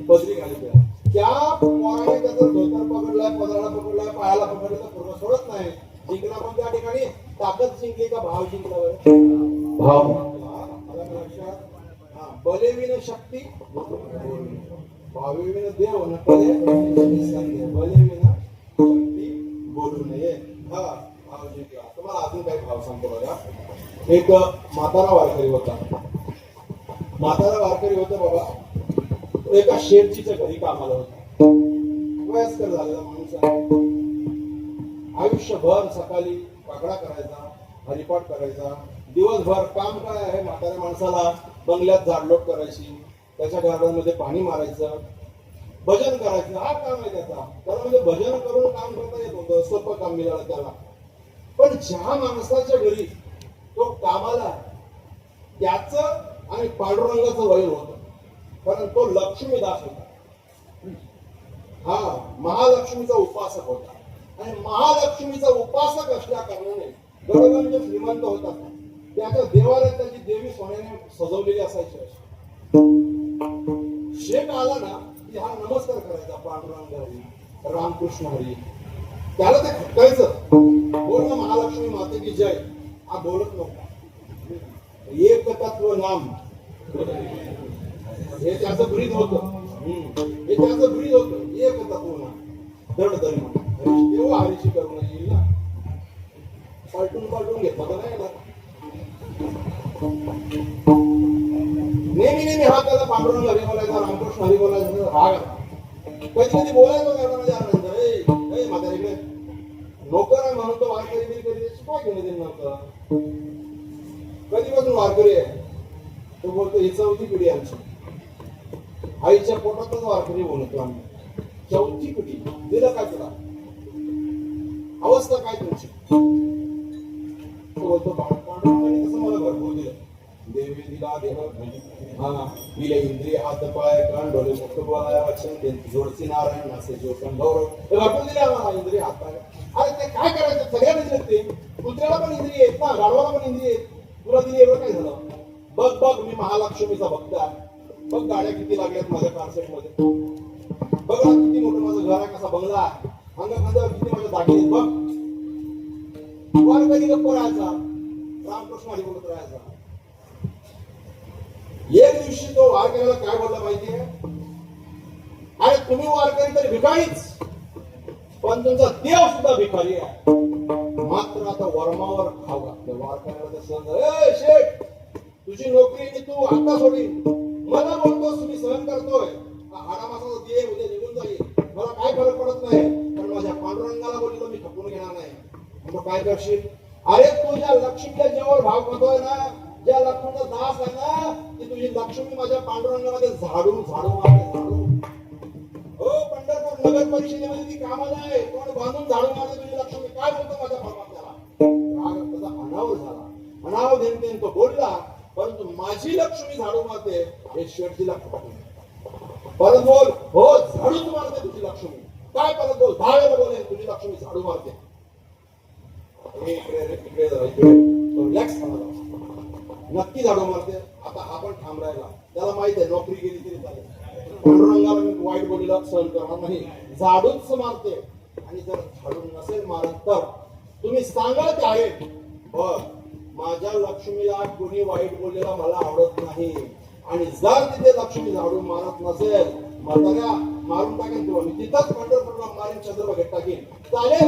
बदली घाली त्या पोराने त्याचा धोतर पकडलाय, पदराला पकडलाय, पायाला पकडलं तर पूर्ण सोडत नाही. जिंकला पण त्या ठिकाणी ताकद जिंकली का भाव जिंकला? भाव. बलेविन शक्ती, भावेविन देव न कळे, बलेविन शक्ती बोलू नये. हा भाव जिंकला. तुम्हाला अजून काही भाव सांगतो बघा. एक म्हातारा वारकरी होता. म्हातारा वारकरी होता बाबा, एका शेठजीच्या घरी कामाला होता. वयस्कर झालेला माणूस आहे. आयुष्यभर सकाळी पाकडा करायचा, हरिपाठ करायचा, दिवसभर काम काय आहे म्हाताऱ्या माणसाला? बंगल्यात झाडलोट करायची, त्याच्या गार्डन मध्ये पाणी मारायचं, भजन करायचं, हा काम आहे त्याचा. त्याला म्हणजे भजन करून काम करता येत होतं, सोपं काम मिळालं त्याला. पण ज्या माणसाच्या घरी तो कामाला, त्याच आणि पांडुरंगाचं वैर होतं, कारण तो लक्ष्मीदास होता. हा महालक्ष्मीचा उपासक होता. आणि महालक्ष्मीचा उपासक असल्या कारणाने गडगंज श्रीमंत होता. त्याच्या देवालयात त्याची देवी सोन्याने सजवलेली असायची. शेठ आला ना की हा नमस्कार करायचा, पांडुरंग हरी, रामकृष्ण हरी. त्याला ते खटकायचं, बोल ना महालक्ष्मी माते की जय. हा बोलत नव्हता. एक तत्व नाम हे त्याचं ब्रीद होतं. हे त्याचं ब्रीद होतं. एक तत्व नाम दड दरी म्हणून तेव्हा हरीची करुणा येईल ना. पालटून घेतला तर नाही ना. नेहमी हा त्याला पांडुरंग हरी बोलायचा, रामकृष्ण हरी बोलायचा, राग आला. कधी बोलायचो काय म्हातारी इकडे नोकर आहे म्हणून तो वारकरी बिल कधी काय घेणे देणं नव्हतं. कधीपासून वारकरी आहे तो बोलतो ही चौथी पिढी आमची. आईच्या पोटातच वारकरी बोलतो आम्ही. चौथी पिढी दिलं काय तुला, अवस्था काय तुमची. तो बोलतो पांडुरंगाने कसं मला भरपूर दिलं. देवी दिला देह, हा दिले इंद्रिय, हात पाय कान डोळे मुक्त बोलाया वाचन त्यांची जोडची नारायण नासे जो कंठौर. हे भरपूर दिले आम्हाला इंद्रिय हात पाय. अरे ते काय करायचं, सगळ्यांना दिले ते. कुत्र्याला पण इंद्रिय आहेत ना, गाढवाला पण इंद्रिय आहेत. तुला दिली एवढं काय झालं. बघ मी महालक्ष्मीचा भक्त आहे. बघ गाड्या किती लागल्यात माझ्या कारसेट मध्ये. बघ ना किती मोठं माझं घर आहे, कसा बंगला आहे, अंगाखांद्यावर किती माझ्या दागिने. बघ वारकरी गप्प राहायचा, रामकृष्ण हरी बोलत राहायचा. एक दिवशी तो वारकऱ्याला काय बोलला माहितीये, अरे तुम्ही वारकरी तर भिकारीच, पण तुमचा देव सुद्धा भिकारी आहे. मात्र आता वर्मावर खाऊ घातलं. वारकऱ्याला ते सहन झालं. शेठ तुझी नोकरी मी तू आता सोडीन. मला बोलतोस तुम्ही सहन करतोय. हाडामासाचा देव उद्या निघून जाईल, मला काय फरक पडत नाही. पण माझ्या पांडुरंगाला बोललो मी खपून घेणार नाही. मग काय करशील. अरे तू ज्या लक्ष्मीच्या जेव्हा भाव करतोय ना, ज्या लक्ष्मीचा दास आहे ना, ती तुझी लक्ष्मी माझ्या पांडुरंगामध्ये झाडू मारते. हो पंढरपूर नगर परिषदेमध्ये ती कामाला आहे. कोण बांधून झाडू मारते तुझी लक्ष्मी. काय बोलतो माझ्या परमात्म्याला. राग त्याचा अनावर झाला. अनावर देणतेन तो बोलला, परंतु माझी लक्ष्मी झाडू मारते हे शेठजीला खपत नाही. परत बोल, हो झाडूच मारते तुझी लक्ष्मी. काय परत बोल, भावेला बोलेल तुझी लक्ष्मी झाडू मारते. रिलॅक्स झाला, नक्की झाडू मारते. आता हा पण ठाम राहिला. त्याला माहित आहे नोकरी गेली तरी चालेल, पांडुरंगाला मी वाईट बोलीला सहन करणार नाही. झाडूच मारते. आणि जर झाडू नसेल मारत तर तुम्ही सांगा ते आहे. बघ माझ्या लक्ष्मीला कोणी वाईट बोललेला मला आवडत नाही. आणि जर तिथे लक्ष्मी झाडू मारत नसेल, म्हाताऱ्या मारून टाकेन तुला मी. तिथंच पंढरपूरला मारीन, चंद्रभागेत टाकेन. चालेल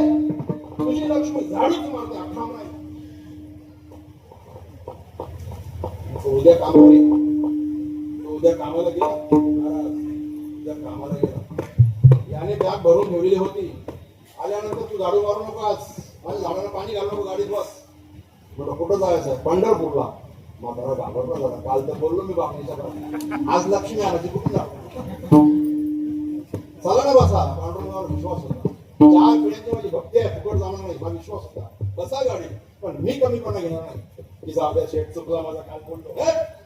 तुझी लक्ष्मी झाडूच मारते, ठाम नाही. उद्या कामाला गेला. उद्या कामाला गेला. याने बॅग भरून ठेवलेली होती. आल्यानंतर तू झाडू मारू नको, आज माझ्या झाडाला पाणी घालू नको, गाडीत बस. म्हटलं कुठं जायचं, पंढरपूरला. म्हातारा घाबरला झाला. काल तर बोललो मी बापणीच्या, आज लक्ष्मी आणायची कुठे जा. चला ना बसा. पांडुरंगावर विश्वास होता. 4 पिढ्यांची माझी भक्ती आहे, फुकट जाणार नाही, माझा विश्वास होता. बसा गाडी. पण मी कमीपणा घेणार नाही की जाऊद्या शेठ चुकला माझा, काल बोलतो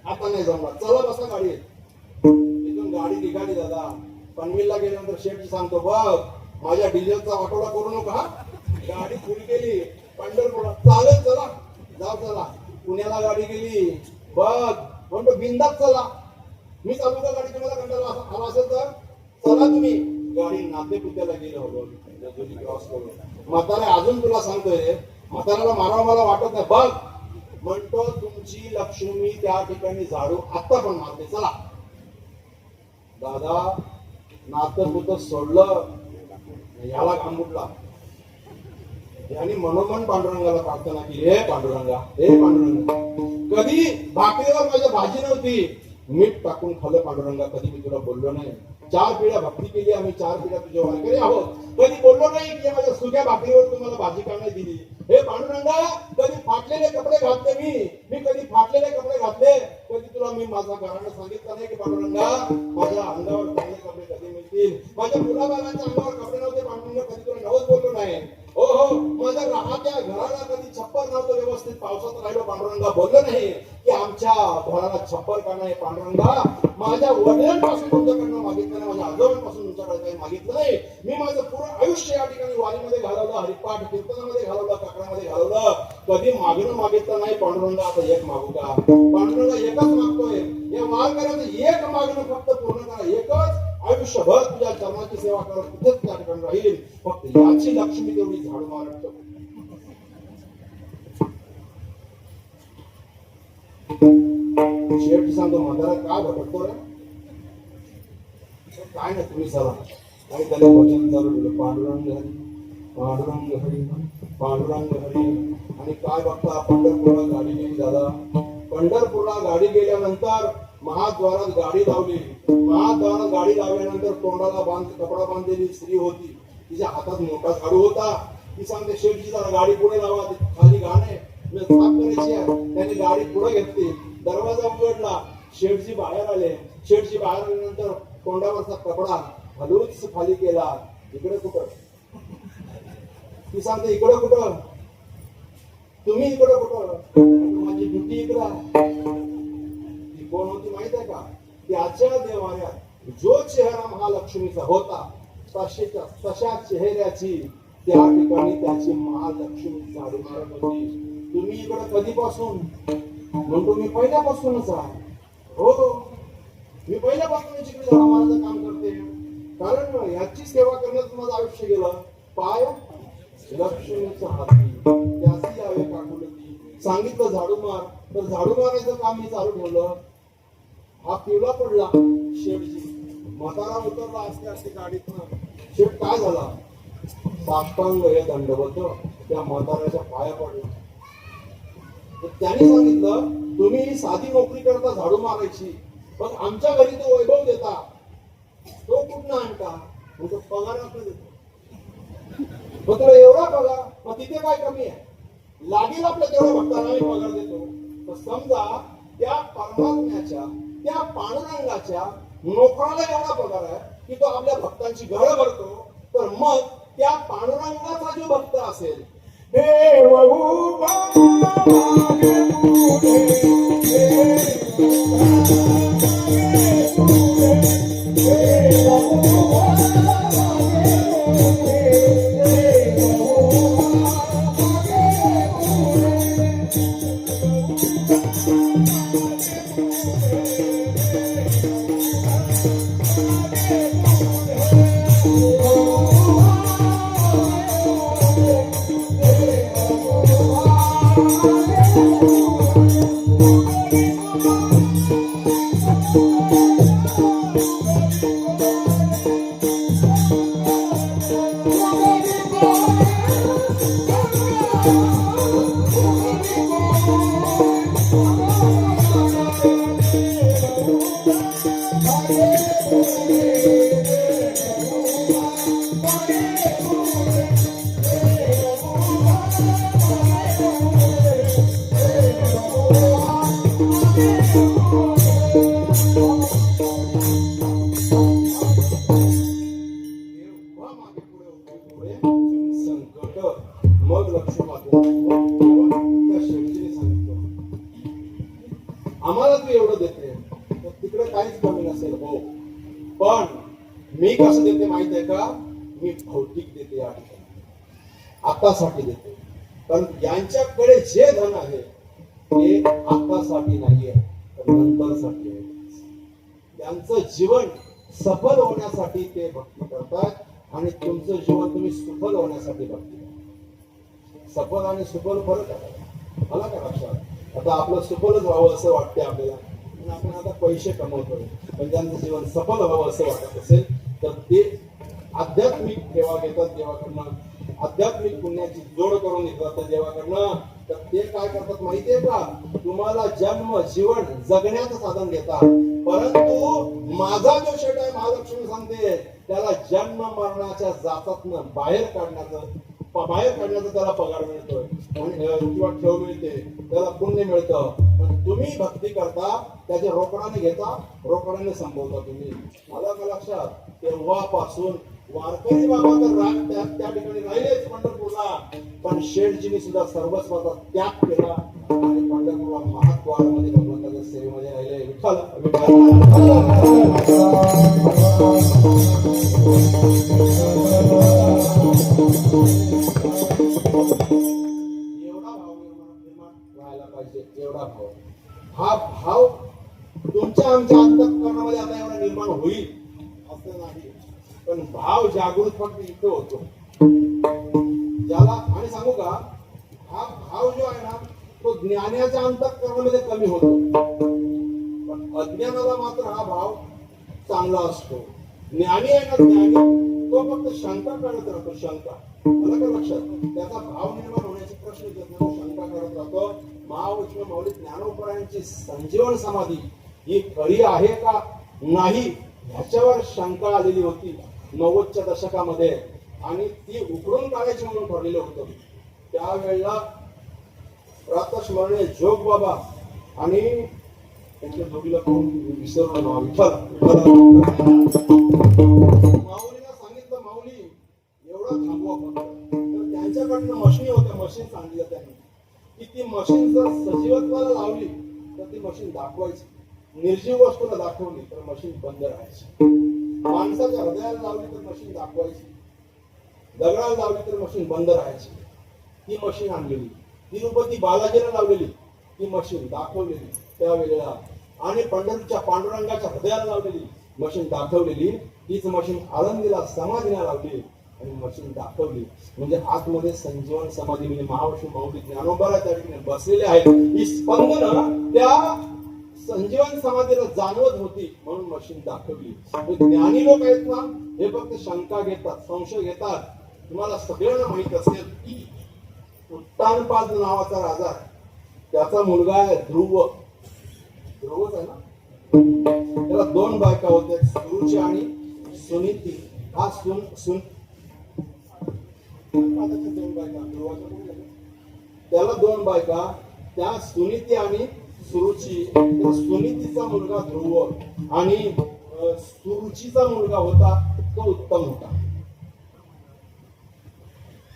आता नाही जमणार, चला बसा गाडी. इथून गाडी निघाली दादा. पनवेलला गेल्यानंतर शेठची सांगतो, बघ माझ्या डिझेलचा वाटोळा करू नका. गाडी फुल केली. पंढरपूरला चालेल चला, जाऊ चला. पुण्याला गाडी गेली. बघ म्हणतो बिंदात चला. मी चालू का गाडी, तुम्हाला कंटाळा आला असेल तर चला तुम्ही. गाडी नातेपुत्याला गेलं होतो क्रॉस करून. म्हातारा अजून तुला सांगतोय, म्हाताऱ्याला मारावं मला वाटत नाही. बघ म्हणतो तुमची लक्ष्मी त्या ठिकाणी झाडू आता पण मारते, चला. दादा नातं कुठं सोडलं, याला घांबुटला. याने मनोमन पांडुरंगाला प्रार्थना केली, हे पांडुरंगा, हे पांडुरंगा. कधी भाकरीवर माझ्या भाजी नव्हती, मीठ टाकून खाल्लं पांडुरंगा. कधी मी तुला बोललो नाही. 4 पिढ्या भक्ती केली आम्ही, 4 पिढ्या तुझ्या वारकरी आहोत. कधी बोललो नाही की माझ्या सुक्या भाकरीवर तुम्हाला भाजी का नाही दिली. हे पांडुरंगा कधी फाटलेले कपडे घातले मी कधी फाटलेले कपडे घातले. कधी तुला मी माझ्या घरानं सांगितलं नाही की पांडुरंगा माझ्या अंगावर चांगले कपडे कधी मिळतील. माझ्या मुलाबाळांच्या अंगावर कपडे नव्हते पांडुरंगा, कधी तुला नवच बोललो नाही. हो माझ्या राहत्या घराला कधी छप्पर नव्हतं व्यवस्थित, पावसात राहिलो पांडुरंगा बोललो नाही की आमच्या घराला छप्पर का नाही. पांडुरंगा माझ्या वडिलांपासून तुमच्याकडनं मागितलं नाही, माझ्या आजोबांपासून तुमच्याकडे काही मागितलं नाही. मी माझं पूर्ण आयुष्य या ठिकाणी वारीमध्ये घालवलं, हरिपाठ कीर्तनामध्ये घालवलं, काकडामध्ये घालवलं. कधी मागणं मागितलं नाही पांडुरंगा, आता एक मागू का? पांडुरंगा एकच मागतोय, या वारकऱ्याचं एक मागणं फक्त पूर्ण करा. एकच आयुष्यभर तुझ्या चरणाची सेवा करत तिथेच त्या ठिकाणी राहील. फक्त याची लक्ष्मी तेवढी झाडू मारत ठेव. शेवटी सांगतो म्हातारा काय भटकतो रे? काय नाही, तुम्ही चला. आणि त्याला भजन चालू केलं, पांडुरंग हरी पांडुरंग हरी पांडुरंग हरी. आणि काय बघता, पंढरपूरला गाडी गेली दादा. पंढरपूरला गाडी गेल्यानंतर महाद्वारात गाडी लावली. महाद्वारात गाडी लावल्यानंतर तोंडाला कपडा बांधलेली स्त्री होती, तिच्या हातात मोठा झाडू होता. ती सांगते शेठजी जरा गाडी पुढे लावा, खाली गाणे साफ करायची आहे. त्याने गाडी पुढे घेतली, दरवाजा उघडला, शेठजी बाहेर आले. शेठजी बाहेर आल्यानंतर तोंडावरचा कपडा हलूच खाली केला. इकडे कुठं? ती सांगते इकडे कुठं? तुम्ही इकडे कुठं? माझी ड्युटी इकडं आहे. ती कोण होती माहित आहे का? त्याच्या देवाऱ्यात जो चेहरा महालक्ष्मीचा होता तशा चेहऱ्याची त्या ठिकाणी त्याची महालक्ष्मी झाडू मारत होती. तुम्ही इकडे कधीपासून? म्हणतो मी पहिल्यापासूनच आहे. हो, मी पहिल्यापासूनच इकडे झाडू मारायचं काम करते, कारण याची सेवा करण्यात माझं आयुष्य गेलं. पाय लक्ष्मीचा हाती त्याची यावे काकुलती. सांगितलं झाडू मार, तर झाडू मारायचं काम मी चालू ठेवलं. हा पिवला पडला. शेठजी म्हातारा उतरला असते असते गाडीतनं. शेठ काय झाला? साष्टांग हे दंडवत त्या म्हाताऱ्याच्या पाया पडला. तर त्याने सांगितलं तुम्ही साधी नोकरी करता झाडू मारायची, पण आमच्या घरी तो वैभव देता, तो कुठनं आणता? म्हणजे पगार आपलं देतो. मग तुला एवढा पगार, मग तिथे काय कमी आहे? लागेल आपल्या तेवढ्या भक्तांना मी पगार देतो. तर समजा त्या परमात्म्याच्या त्या पांडुरंगाच्या नोकराला एवढा पगार आहे की तो आपल्या भक्तांची घरं भरतो, तर मग त्या पांडुरंगाचा जो भक्त असेल, मग लक्ष्मी त्या शेठजीने सांगितलं आम्हाला तू एवढं देते तर तिकडे काहीच कमी नसेल. हो, पण मी कसं देते माहित आहे का? मी भौतिक देते, या ठिकाणी आतासाठी देते. कारण यांच्याकडे जे धन आहे ते आतासाठी नाहीये, तर नंतरसाठी आहे. त्यांचं जीवन सफल होण्यासाठी ते भक्ती करतात आणि तुमचं जीवन तुम्ही सुफल होण्यासाठी भक्ती करता. सफल आणि सुफल फरक आहे. मला काय लक्षात? आता आपलं सुफलच व्हावं असं वाटते आपल्याला, आणि आपण आता पैसे कमवतोय, पण त्यांचं जीवन सफल व्हावं असं वाटत असेल तर ते आध्यात्मिक सेवा घेतात देवाकडनं, आध्यात्मिक पुण्याची जोड करून घेतात देवाकडनं. तर ते काय करतात माहितीये का? तुम्हाला जन्म जीवन जगण्याचं साधन देतात, परंतु माझा जो शेट आहे महालक्ष्मी सांगते त्याला जन्म मरणाच्या जाचातनं बाहेर काढण्याचा त्याला पगार मिळतोय किंवा ठेव मिळते, त्याला पुण्य मिळतं. पण तुम्ही भक्ती करता त्याच्या रोकडाने घेता, रोकडाने संपवता तुम्ही. मला का लक्षात? तेव्हापासून वारकरी बाबा तर त्या ठिकाणी राहिलेच पंढरपूरला, पण शेठजीने सुद्धा सर्वस्वाचा त्याग केला आणि पंढरपूरला महाद्वारामध्ये भगवंताच्या सेवेमध्ये राहिले. विठ्ठल एवढा भाव निर्माण निर्माण व्हायला पाहिजे एवढा भाव. हा भाव तुमच्या आमच्या अंतःकरणामध्ये आता एवढा निर्माण होईल असं नाही, पण भाव जागृत फक्त इथं होतो ज्याला. आणि सांगू का, हा भाव जो आहे ना तो ज्ञानाच्या अंतःकरणामध्ये कमी होतो, पण अज्ञानाला मात्र हा भाव चांगला असतो. ज्ञानी आहे ना, ज्ञानी तो फक्त शंका करत राहतो. शंका मला का लक्षात, त्याचा भाव निर्माण होण्याचे प्रश्न येत नाही, तो शंका करत राहतो. महावैष्णव माऊली ज्ञानोबरायांची संजीवन समाधी ही खरी आहे का नाही ह्याच्यावर शंका आलेली होती 90च्या दशकामध्ये, आणि ती उकरून काढायची म्हणून ठरलेलं होतं. त्यावेळेला प्रातस्मरणीय जोग बाबा आणि त्यांच्या जोडीला कोण विसरलो ना, माऊलीला सांगितलं, माऊली एवढा थांबवा फक्त. तर त्यांच्याकडनं मशीन होत्या, मशीन सांगितलं त्यांनी की ती मशीन जर सजीवत्वाला लावली तर ती मशीन दाखवायची, निर्जीव वस्तूला दाखवली तर मशीन बंद राहायची. माणसाच्या हृदयाला लावली तर मशीन दाखवायची, दगडाला लावली तर मशीन बंद राहायची. ती मशीन आणलेली, तिरुपती बालाजीला लावलेली ती मशीन दाखवलेली त्यावेळेला, आणि पंढरीच्या पांडुरंगाच्या हृदयाला लावलेली मशीन दाखवलेली. तीच मशीन आळंदीला समाधीला लावली आणि मशीन दाखवली. म्हणजे आतमध्ये संजीवन समाधी म्हणजे महावैष्णव माऊली ज्ञानोबा त्या ठिकाणी बसलेले आहेत. ही स्पंदन त्या संजीवन समाधीला जाणवत होती म्हणून मशीन दाखवली. ज्ञानी लोक आहेत ना, हे फक्त शंका घेतात, संशय घेतात. तुम्हाला सगळ्यांना माहित असेल की उत्तानपाद नावाचा राजा, त्याचा मुलगा आहे ध्रुव. ध्रुवच आहे ना, त्याला 2 बायका होत्या, सुरुची आणि सुनीती. हा दोन बायका, त्याला 2 बायका, त्या सुनीती आणि सुरुची. तर सुनीतीचा मुलगा ध्रुव आणि सुरुचीचा मुलगा होता तो उत्तम होता.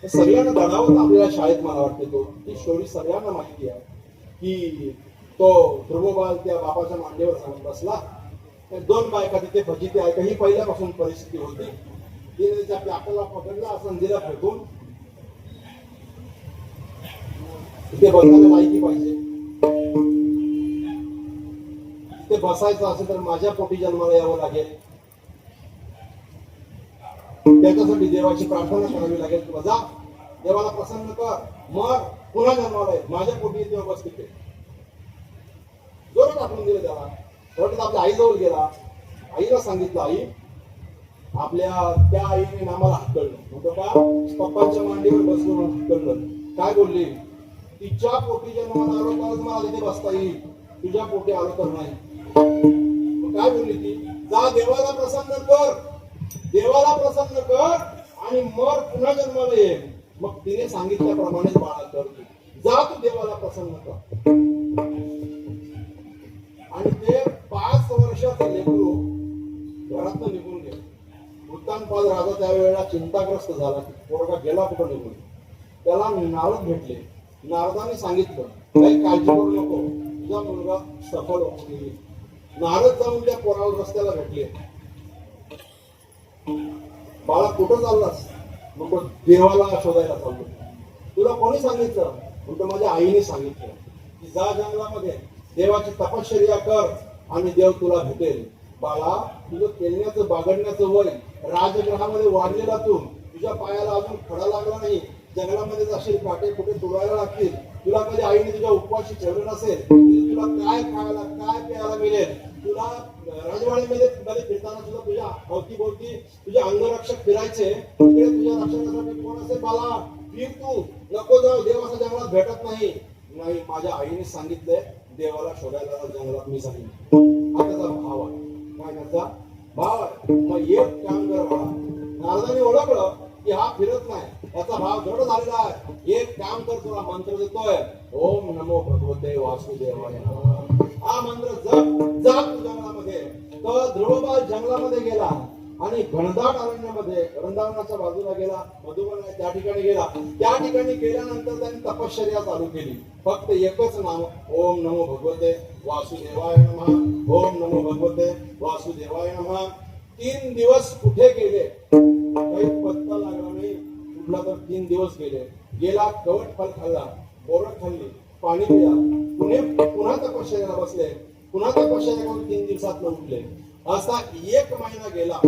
सगळ्यांना धडावत आपल्याला शाळेत मला वाटते तो, ती स्टोरी सगळ्यांना माहिती आहे की तो ध्रुवबाल त्या बापाच्या मांडीवर जाऊन बसला, 2 बायका तिथे फजिती आहे. ही पहिल्यापासून परिस्थिती होती. तिने त्याच्या आपल्याला पकडला असं दिला फेकून. तिथे बसायला लायकी पाहिजे, तिथे बसायचं असेल तर माझ्या पोटी जन्माला यावं लागेल, त्याच्यासाठी देवाची प्रार्थना करावी लागेल. तुला जा, देवाला प्रसन्न कर, मग पुन्हा जन्माला आहे, माझ्या पोटी येते बस तिथे. जोरात आठवून दिलं त्याला. परत आपल्या आईजवळ गेला, आईला सांगितलं, आई आपल्या त्या आईने आम्हाला हाकललं. म्हणतो का, पप्पांच्या मांडीवर बसवून हाकललं. काय बोलली, तिच्या पोटी जन्माला आलो तरच मला तिथे बसता येईल, तुझ्या पोटी आलो तर नाही. काय बोलली ती, जा देवाला प्रसन्न कर, देवाला प्रसन्न कर आणि मग पुन्हा जन्माला ये. मग तिने सांगितल्याप्रमाणेच बाळा कर, जा तू देवाला प्रसन्न कर. आणि ते 5 वर्षाचं लेकरू घरातून निघून गेले. उत्तानपाद राजा त्यावेळेला चिंताग्रस्त झाला की पोरगा गेला कुठं निघून. त्याला नारद भेटले. नारदाने सांगितलं, काही काळजी करू नको, तुझा मुलगा सफल होईल. नारद जाऊन त्या पोराला रस्त्याला भेटले. बाळा कुठं चाललास? मग देवाला शोधायला चाललो. तुला कोणी सांगितलं? म्हणतो माझ्या आईने सांगितलं की जा जंगलामध्ये देवाची तपश्चर्या कर आणि देव तुला भेटेल. बाळा, तुझं केल्याचं बागडण्याचं वय राजगृहामध्ये वाढलेला, तुझ्या पायाला अजून खडा लागला नाही, जंगलामध्ये जाशील, काटे कुठे तुडायला लागतील. तुला कधी आईने तुझ्या उपवाशी ठेवलं नसेल, तुला काय खायला काय प्यायला मिळेल. तुला राजवाड्यामध्ये फिरताना सुद्धा तुझ्या अवतीभोवती तुझे अंगरक्षक फिरायचे, तिकडे तुझ्या रक्षणासाठी कोण असेल. बाळा फिर, तू नको जाऊ, देव असं जंगलात भेटत नाही. नाही, माझ्या आईने सांगितलंय देवाला शोधायला जंगलात मी जाईन. हा त्याचा भाव आहे. काय त्याचा भाव आहे. मग एक काम कर बाळा. नारदाने ओळखलं की हा फिरत नाही, याचा भाव जड झालेला आहे. एक काम कर, तुला मंत्र देतोय, ओम नमो भगवते वासुदेवाय. हा मंत्र जप, जा तू जंगलामध्ये. तर ध्रुवबाल जंगलामध्ये गेला आणि घनदाट अरण्यामध्ये वृंदावनाच्या बाजूला गेला, मधुबन त्या ठिकाणी गेला. त्या ठिकाणी गेल्यानंतर त्यांनी तपश्चर्या चालू केली. फक्त एकच नाम, ओम नमो भगवते वासुदेवाय नमः, ओम नमो भगवते वासुदेवाय नमः. 3 दिवस कुठे गेले काही पत्ता लागला नाही. कुठला तर 3 दिवस गेले. गेला, कवट फल खाल्ला, बोरं खाल्ली, पाणी पिया. पुन्हा तपश्चर्याला बसले. पुन्हा तपश्चर्या करून 3 दिवसात उठले. असा 1 महिना गेला.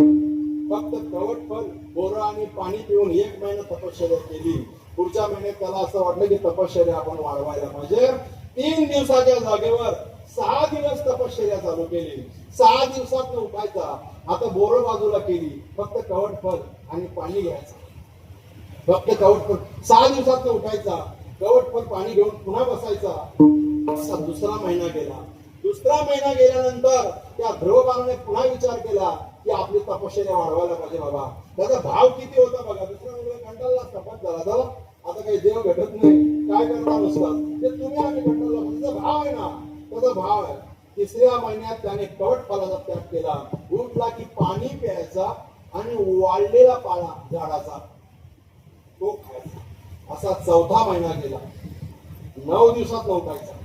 फक्त कवट फल बोरं आणि पाणी पिऊन 1 महिना तपश्चर्या केली. पुढच्या महिन्यात त्याला असं वाटलं की तपश्चर्या आपण वाढवायला पाहिजे. 3 दिवसाच्या जागेवर 6 दिवस तपश्चर्या चालू केली. 6 दिवसात उठायचा. आता बोरं बाजूला केली. फक्त कवट फल आणि पाणी घ्यायचं. फक्त कवट फल 6 दिवसात उठायचा. कवट फल पाणी घेऊन पुन्हा बसायचा. असा दुसरा महिना गेला. दुसरा महिना गेल्यानंतर त्या ध्रुवबालाने पुन्हा विचार केला की आपली तपश्चर्या वाढवायला पाहिजे बाबा. त्याचा भाव किती होता बघा. दुसरा महिना कंटाळला. तपास झाला. आता काही देव भेटत नाही. काय करता नुसतं ते तुम्ही आम्ही कंटाळला. त्याचा भाव आहे ना. त्याचा भाव आहे. तिसऱ्या महिन्यात त्याने कवट फलाचा त्याग केला. उठला की पाणी प्यायचा आणि वाळलेला पाला झाडाचा तो खायचा. असा 4था महिना गेला. 9 दिवसात उठायचा.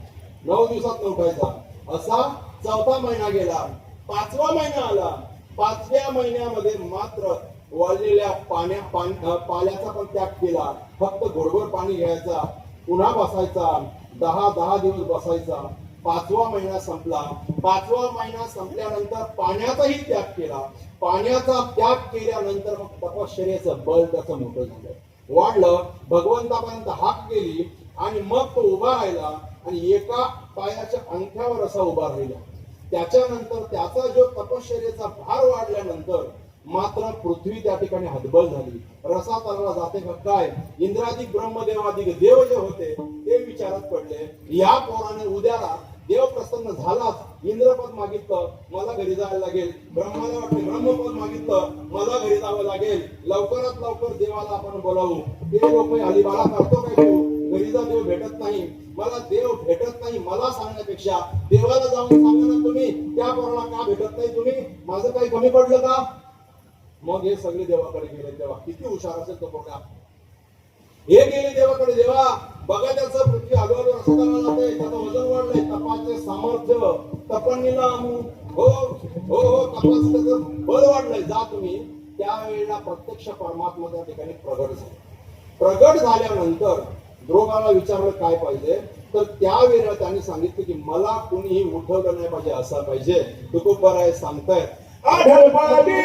9 दिवसात उठायचा. असा 4था महिना गेला. 5वा महिना आला. 5व्या महिन्यामध्ये मात्र वाळलेल्या पाल्याचा पण त्याग केला. फक्त गोडगोड पाणी घ्यायचा. पुन्हा बसायचा. 10 दिवस बसायचा. 5वा महिना संपला. 5वा महिना संपल्यानंतर पाण्याचाही त्याग केला. पाण्याचा त्याग केल्यानंतर मग तपश्चर्याचं बळ त्याचं मोठं झालं. वाढलं. भगवंतापर्यंत हाक केली आणि मग तो उभा राहिला आणि एका पायाच्या अंगठ्यावर असा उभा राहिला. त्याच्यानंतर त्याचा जो तपश्चर्याचा भार वाढल्यानंतर मात्र पृथ्वी त्या ठिकाणी हतबल झाली. रसातळाला जाते का काय. इंद्राधिक ब्रह्मदेवाधिक देव जे होते ते विचारात पडले. या पोराने उद्याला देव प्रसन्न झालाच. इंद्रपद मागितलं मला घरी जायला लागेल. ब्रह्माला वाटले ब्रह्मपद मागितलं मला घरी जावं लागेल. लवकरात लवकर देवाला आपण बोलावू. ते लोक अलिबाळा करतो काय तू. घरी जा देव भेटत नाही. मला देव भेटत नाही मला सांगण्यापेक्षा देवाला जाऊन सांगा ना तुम्ही त्या पोराला का भेटत नाही तुम्ही. माझं काही कमी पडलं का. मग हे सगळे देवाकडे गेले. तेव्हा किती हुशार असेल तो पोरगा. हे गेले देवाकडे. देवा बघा त्याचं पृथ्वी हळूहळू रस्त्याला जाते. त्याचं वजन वाढलंय. तपाचे सामर्थ्य तपणीला हो हो हो तपास त्याचं बळ वाढलंय. जा तुम्ही. त्यावेळेला प्रत्यक्ष परमात्मा त्या ठिकाणी प्रगट झाले. प्रगट झाल्यानंतर ध्रुवाला विचारलं काय पाहिजे. तर त्यावेळेला त्यांनी सांगितलं की मला कुणीही उठवलं नाही पाहिजे असं पाहिजे. तुकोबाराय सांगतायत आढळपाडी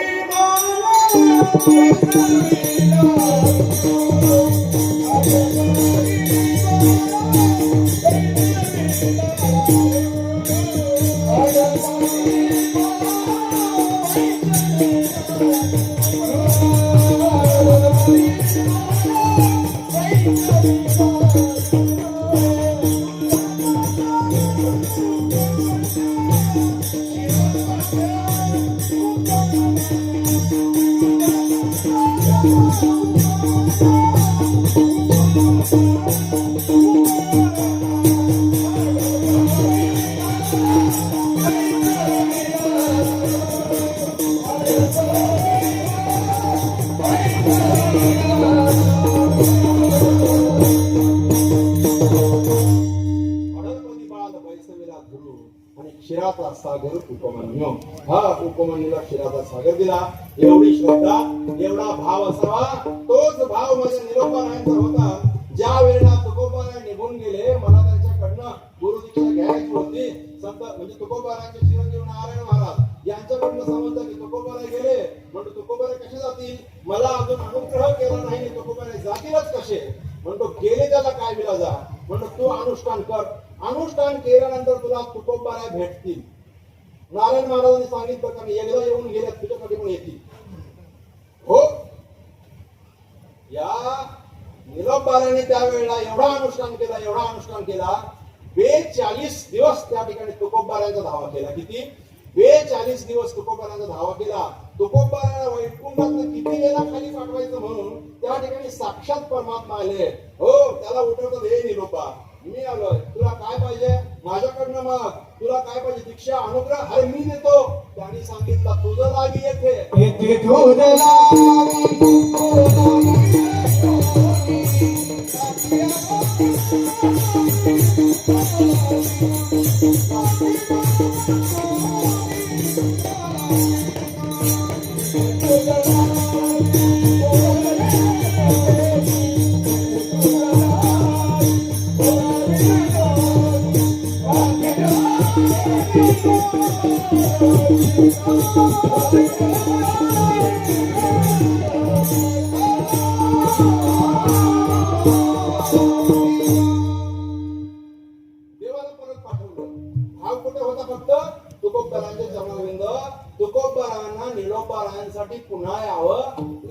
क्षीराचा सागर उपमन्यू. हा उपमन्यूला क्षीराचा सागर दिला. एवढी श्रद्धा एवढा भाव असावा. तोच भाव माझ्या निरोपारायांचा होता. ज्या वेळेला तुकोबाराय निघून गेले मला त्यांच्याकडनं गुरुदीक्षा घ्यायची होती. संत म्हणजे तुकोबारायांचे चिरंजीव नारायण महाराज यांच्याकडनं समजलं की तुकोबाराय गेले. म्हणतो तुकोबाराय कसे जातील. मला अजून अनुग्रह केला नाही. तुकोबाराय जातीलच कसे. म्हणतो गेले त्याला काय विलाजा. म्हणतो तू अनुष्ठान कर. अनुष्ठान केल्यानंतर तुला तुकोबाराय भेटतील. नारायण महाराजांनी सांगितलं का एकदा येऊन गेल्या तुझ्यासाठी पण येतील. हो या निरोपाराने त्यावेळेला एवढा अनुष्ठान केला 42 दिवस त्या ठिकाणी तुकोबारायांचा धावा केला. किती 42 दिवस तुकोबारायांचा धावा केला. तुकोबाराला वैकुंठातनं किती वेळा खाली पाठवायचं म्हणून त्या ठिकाणी साक्षात परमात्मा आले. हो त्याला उठवतात हे निरोपा मी आलोय. तुला काय पाहिजे माझ्याकडनं मग. तुला काय पाहिजे दीक्षा अनुग्रह अरे मी देतो. त्यांनी सांगितलं तुझं लागी येथे तुझं लागी देवाला परत पाठवलं. भाव कुठे होता? फक्त तुकोबरायांच्या चरणारविंद. तुकोबरायांना निळोबारायांसाठी पुन्हा यावं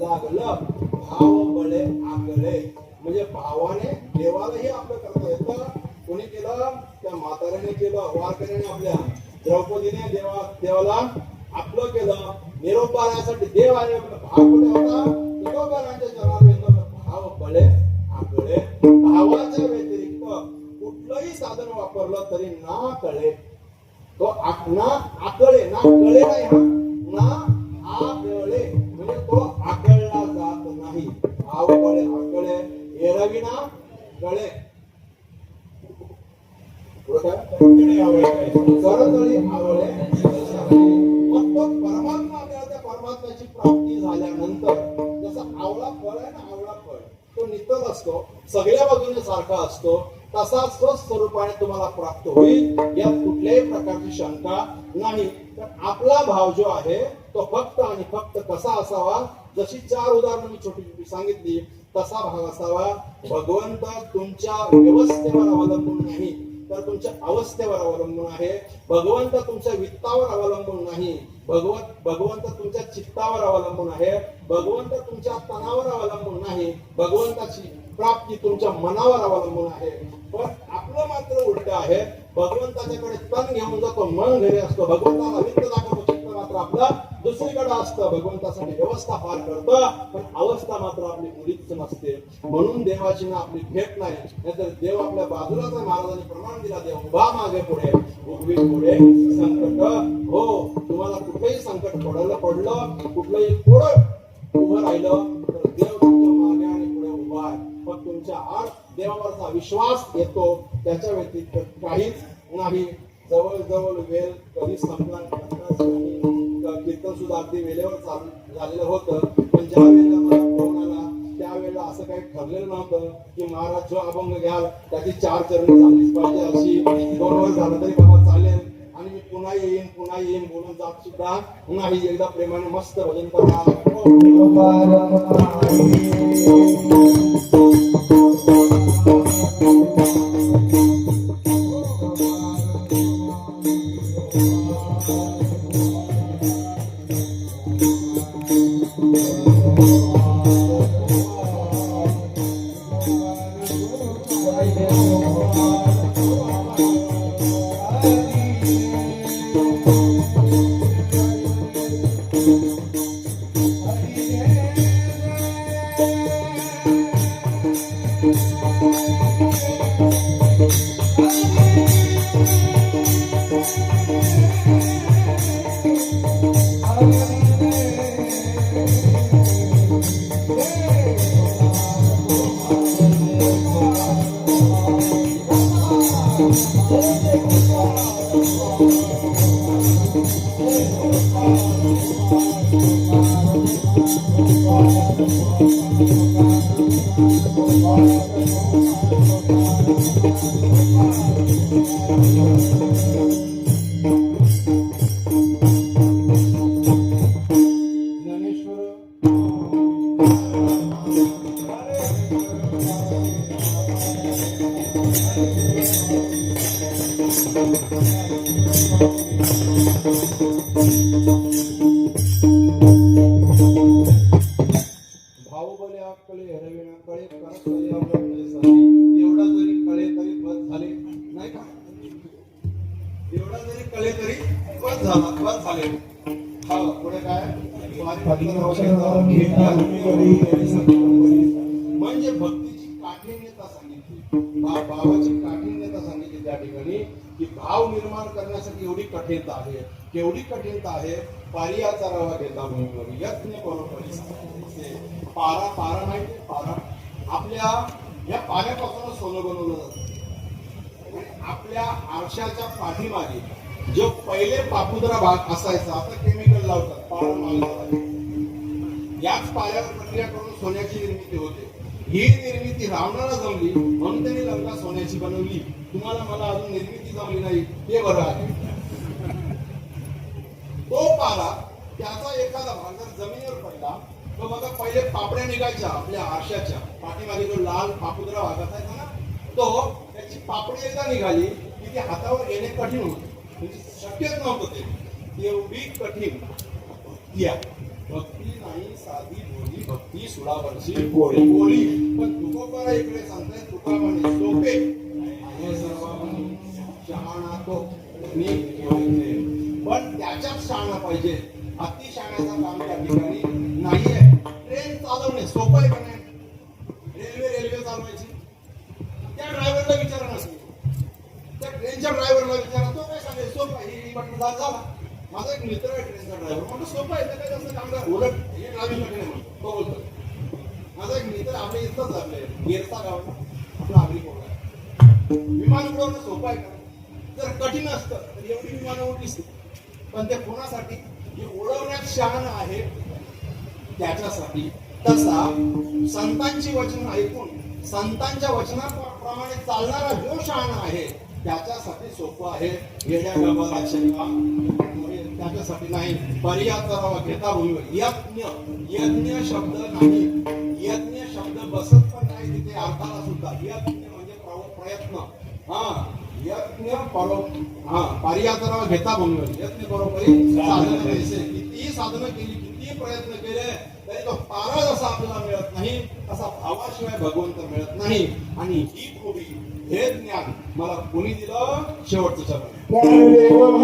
लागलं. भाव बळे आकळे, म्हणजे भावाने देवालाही आपलं करता येतं. कोणी केलं? त्या म्हाताऱ्याने केलं, वारकऱ्याने आपल्या द्रौपदीने देवाला आपलं केलं. निरोपारासाठी देव आहे. भाव कुठे होता? तुकोबरायांच्या चरणारविंद. भाव बळे आकळे. भावाच्या व्यतिरिक्त कुठलंही साधन वापरलं तरी ना कळे. तो ना आकळे, ना कळे नाही, हा ना आकळे, म्हणजे तो आकळला जात नाही. भाव बळे आकळे, एरवी ना कळे. करतळी आवळे. मग तो परमात्मा आपल्याला, त्या परमात्म्याची प्राप्ती झाल्यानंतर जसं आवळा फळ आहे ना, आवळा फळ तो नितळ असतो, सगळ्या बाजूने सारखा असतो, तसाच तो स्वरूपाने तुम्हाला प्राप्त होईल, यात कुठल्याही प्रकारची शंका नाही. तर आपला भाव जो आहे तो फक्त आणि फक्त कसा असावा? जशी 4 उदाहरणं मी छोटी छोटी सांगितली तसा भाव असावा. भगवंत तुमच्या व्यवस्थेवर अवलंबून नाही, तर तुमच्या अवस्थेवर अवलंबून आहे. भगवंत तुमच्या वित्तावर अवलंबून नाही, भगवंत तुमच्या चित्तावर अवलंबून आहे. भगवंत तुमच्या तनावर अवलंबून नाही, भगवंताची प्राप्ती तुमच्या मनावर अवलंबून आहे. पण आपलं मात्र उलट आहे. भगवंताच्याकडे तन घेऊन जातो, मन घरी असतो. भगवंताला वित्त दाखवतो, चित्त मात्र आपलं दुसरीकडे असतं. भगवंतासाठी व्यवस्था फार करतं, पण अवस्था मात्र आपली मुळीच नसते. म्हणून देवाची ना आपली भेट नाही. नाहीतर देव आपल्या बाजूलाच आहे. महाराजांनी प्रमाण दिला, देव उभा मागे पुढे, उगवी पुढे संकट. हो, तुम्हाला कुठलंही संकट पडलं, कुठलंही पुढं उभं राहिलं तर देव तुमच्या मागे आणि पुढे उभा आहे. मग तुमच्या आत देवावरचा विश्वास येतो, त्याच्या व्यतिरिक्त काहीच नाही. जवळ वेळ कधी संपला कीर्तन सुद्धा अगदी वेळेवर झालेलं होतं. पण ज्या वेळेला मला फोन आला त्यावेळेला असं काही ठरलेलं नव्हतं की महाराज जो अभंग घ्याल त्याची 4 चरणी चाललीच पाहिजे, अशी 2 वर झालं तरी बाबा चालेल आणि मी पुन्हा येईन बोलून जात सुद्धा नाही. एकदा प्रेमाने मस्त भजन करा. म्हणजे भक्तीची काठिण्यता सांगितली, भावाची काठिण्यता सांगितली त्या ठिकाणी की भाव निर्माण करण्यासाठी एवढी कठीणता आहे. केवढी कठीणता आहे? पारियाचा रवा घेता भूमीवर यत्न परोपरी. पारा माहिती? पारा आपल्या या पाण्यापासूनच सोनं बनवलं जातं. आपल्या आरशाच्या पाठीमागे जो पहिले पापुद्रा भाग असायचा आता केमिकल लावतात, पारा मागतात. याच पायावर प्रक्रिया करून सोन्याची निर्मिती होते. ही निर्मिती रावणाला जमली म्हणून त्यांनी लंका सोन्याची बनवली. तुम्हाला मला अजून निर्मिती जमली नाही, ते बरं आहे. तो पारा त्याचा एखादा भाग जर जमिनीवर पडला तो बघा पहिले पापड्या निघायच्या आपल्या आरशाच्या पाठीमागे जो लाल पापुद्रा भाग असायचा ना तो त्याची पापडी एकदा निघाली की ती हातावर येणे कठीण होते म्हणजे शक्यच नव्हतं ते एवढी कठीण भक्ती आहे. भक्ती नाही साधी बोली भक्ती सुळावरची गोळी गोळी पण तुकोबारा इकडे सांगताय तुका म्हणे सोपे आहे सर्वांनी शहाणा तो पण त्याच्यात शहाणा पाहिजे. अति शहाण्याचं काम त्या ठिकाणी नाहीये. ट्रेन चालवणे सोपं आहे का नाही? रेल्वे चालवायची त्या ड्रायव्हरला विचारा नसेल त्या ट्रेनच्या ड्रायव्हरला विचारा तो काय सांगेल सोपं आहे ही म्हटलं झाला. माझा एक मित्र आहे ट्रेनचा ड्रायव्हर म्हणतो सोपं आहे त्याला जास्त काम करा उलट हे ड्रायव्हिंग कठीण आहे म्हणतो तो बोलतो. माझा एक मित्र आपल्या इथंच आपले गेरता गावाला आपला आगरी पोळा विमान उडवणं सोपं आहे का? जर कठीण असतं तर एवढी विमानं उडलीच पण ते कोणासाठी जे उडवण्यात शहाणा आहे त्याच्यासाठी. तसा संतांची वचन ऐकून संतांच्या वचनाप्रमाणे चालणारा जो शहाणा आहे त्याच्यासाठी सोपं आहे. येड्या त्याच्यासाठी नाही. पर्याय घेता भूमीवर यज्ञ शब्द नाही. यज्ञ शब्द बसत पण नाही तिथे अर्थाला सुद्धा. यज्ञ म्हणजे प्रयत्न यज्ञ पर्याय घेता भूमीवर यज्ञ बरोबरी साधन पैसे कितीही साधनं केली कितीही प्रयत्न केले तरी तो पारा जसा आपल्याला मिळत नाही तसा भावाशिवाय भगवंत मिळत नाही. आणि ही खोडी हे ज्ञान मला कोणी दिलं? शेवटचं चरण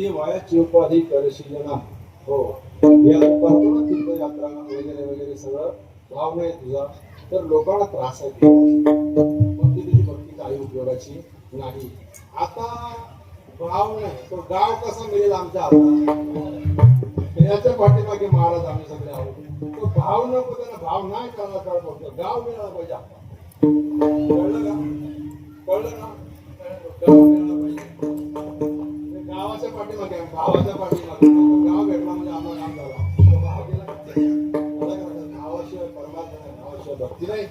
वयाची उपाधी करशील ना. हो, या करतो ना तीर्थयात्रा वगैरे वगैरे सगळं भाव नाही तुझा तर लोकांना त्रास आहे. मग ती तुझी भक्ती काही उपयोगाची नाही. आता भाव नाही तो गाव कसा मिळेल आमच्या हातात याच्या पाठीमागे महाराज आम्ही सगळे आहोत. तो भाव नको त्याला भाव नाही करायला कळतो गाव मिळाला पाहिजे आपला. कळलं का? कळलं का? गाव मिळाला पाहिजे. गावाच्या पाठीमागे भावाच्या पाठीमागे गाव भेटला म्हणजे आम्हाला काम झाला. तो भाव गेला गावाशिवाय परमात्मा नाही, गावाशिवाय भक्ती नाही.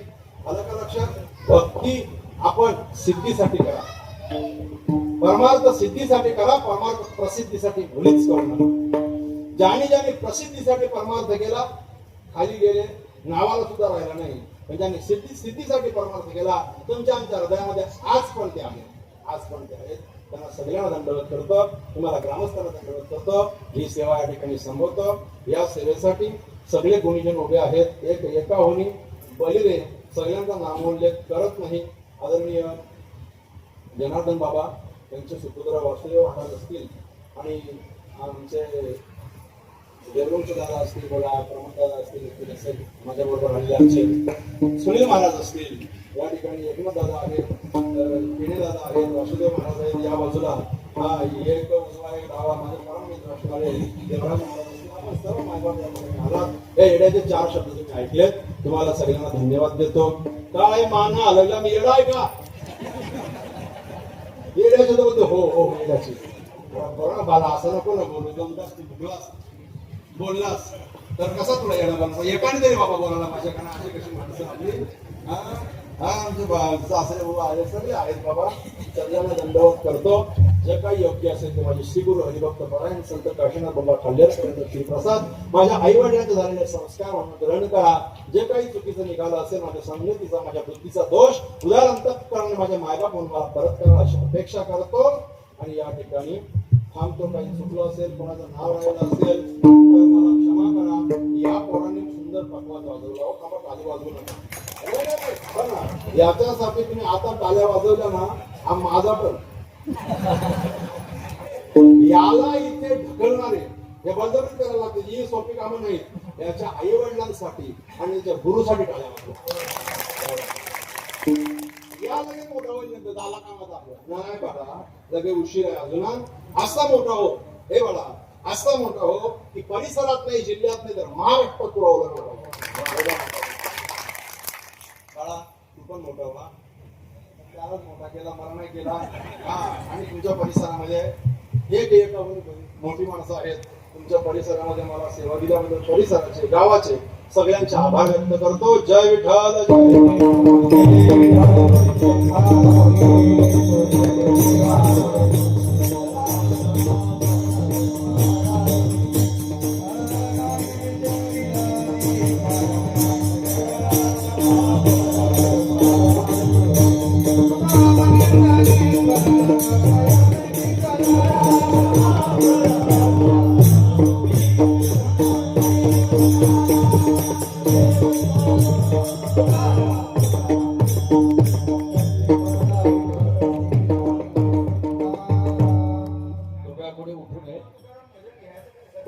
आलं का लक्षात? भक्ती आपण सिद्धीसाठी करा, परमार्थ सिद्धीसाठी करा, परमार्थ प्रसिद्धीसाठी मुलीच करू नका. ज्याने प्रसिद्धीसाठी परमार्थ केला खाली गेले, नावाला सुद्धा राहिला नाही. पण ज्यांनी सिद्धीसाठी परमार्थ केला तुमच्या आमच्या हृदयामध्ये आज पण ते आहेत. त्यांना सगळ्यांना दंडवत करतो, तुम्हाला ग्रामस्थांना दंडवत करतो. ही सेवा या ठिकाणी संभवतो. या सेवेसाठी सगळे गुणीजन उभे आहेत. एका होणी बलिरे सगळ्यांचा नामोल्लेख करत नाही. आदरणीय जनार्दन बाबा त्यांचे सुपुत्र वासुदेव महाराज असतील आणि आमचे देवरुंचे दादा असतील, बोला प्रमोद दादा असतील, माझ्याबरोबर आलेले आमचे सुनील महाराज असतील, या ठिकाणी एकनाथ दादा आहेत, पिणे दादा आहेत, वासुदेव महाराज आहेत. या बाजूला हा एक उजवा एक डावा माझे परम मित्र असणारे देवराज महाराज असतील. सर्व मायबाप आला. या येड्याचे 4 शब्द तुम्ही ऐकलेत. तुम्हाला सगळ्यांना धन्यवाद देतो. काय माना आलं मी येडा आहे का? येड्याचे तर बोलतो हो हो येड्याची. बरोबर बाला असं नको ना बोलू. जमतास तू बोललास तर कसा तुला येणं बनवा. एकाने तरी बाबा बोलायला माझ्याकडे. अशी कशी माणसं आपली. आमचे सासरे बाबा आले सगळे आहेत बाबा. सगळ्यांना दंडवत करतो. जे काही योग्य असेल ते माझे श्री गुरु हरिभक्त परायण संत काशीनाथ बाबा खाल्लेरपर्यंत श्रीप्रसाद माझ्या आई वडिलांचे झालेले संस्कार म्हणून ग्रहण करा. जे काही चुकीचं निघालं असेल माझ्या संगतीचा माझ्या बुद्धीचा दोष उदार अंतःकरणाने माझे मायबाप म्हणून मला परत करा अशी अपेक्षा करतो. आणि या ठिकाणी थांबतो. काही चुकलं असेल, कोणाचं नाव राहिलं असेल तर मला क्षमा करा. या पोरांनी सुंदर पकवान वाजवला. का टाळी वाजवू नका. याच्यासाठी तुम्ही आता टाळ्या वाजवल्या ना हा माझा पण याला इथे ढकलणारे हे बळजबरी करायला लागते. ही सोपी कामं नाहीत. याच्या आई वडिलांसाठी आणि याच्या गुरुसाठी टाळ्या वाजवल्या. या लगेच मोठा होईल झाला कामाचा आपला नाही बाळा. लगे उशीर आहे अजून. असा मोठा हो हे बाळा, असा मोठा हो की परिसरात नाही, जिल्ह्यात नाही तर महाराष्ट्रात पुरवलं बाळा. तू पण मोठा व्हा. त्यालाच मोठा केला, मला नाही केला. आणि तुमच्या परिसरामध्ये एक मोठी माणसं आहेत. तुमच्या परिसरामध्ये मला सेवा दिल्याबद्दल परिसराचे गावाचे सगळ्यांचे आभार व्यक्त करतो. जय विठ्ठल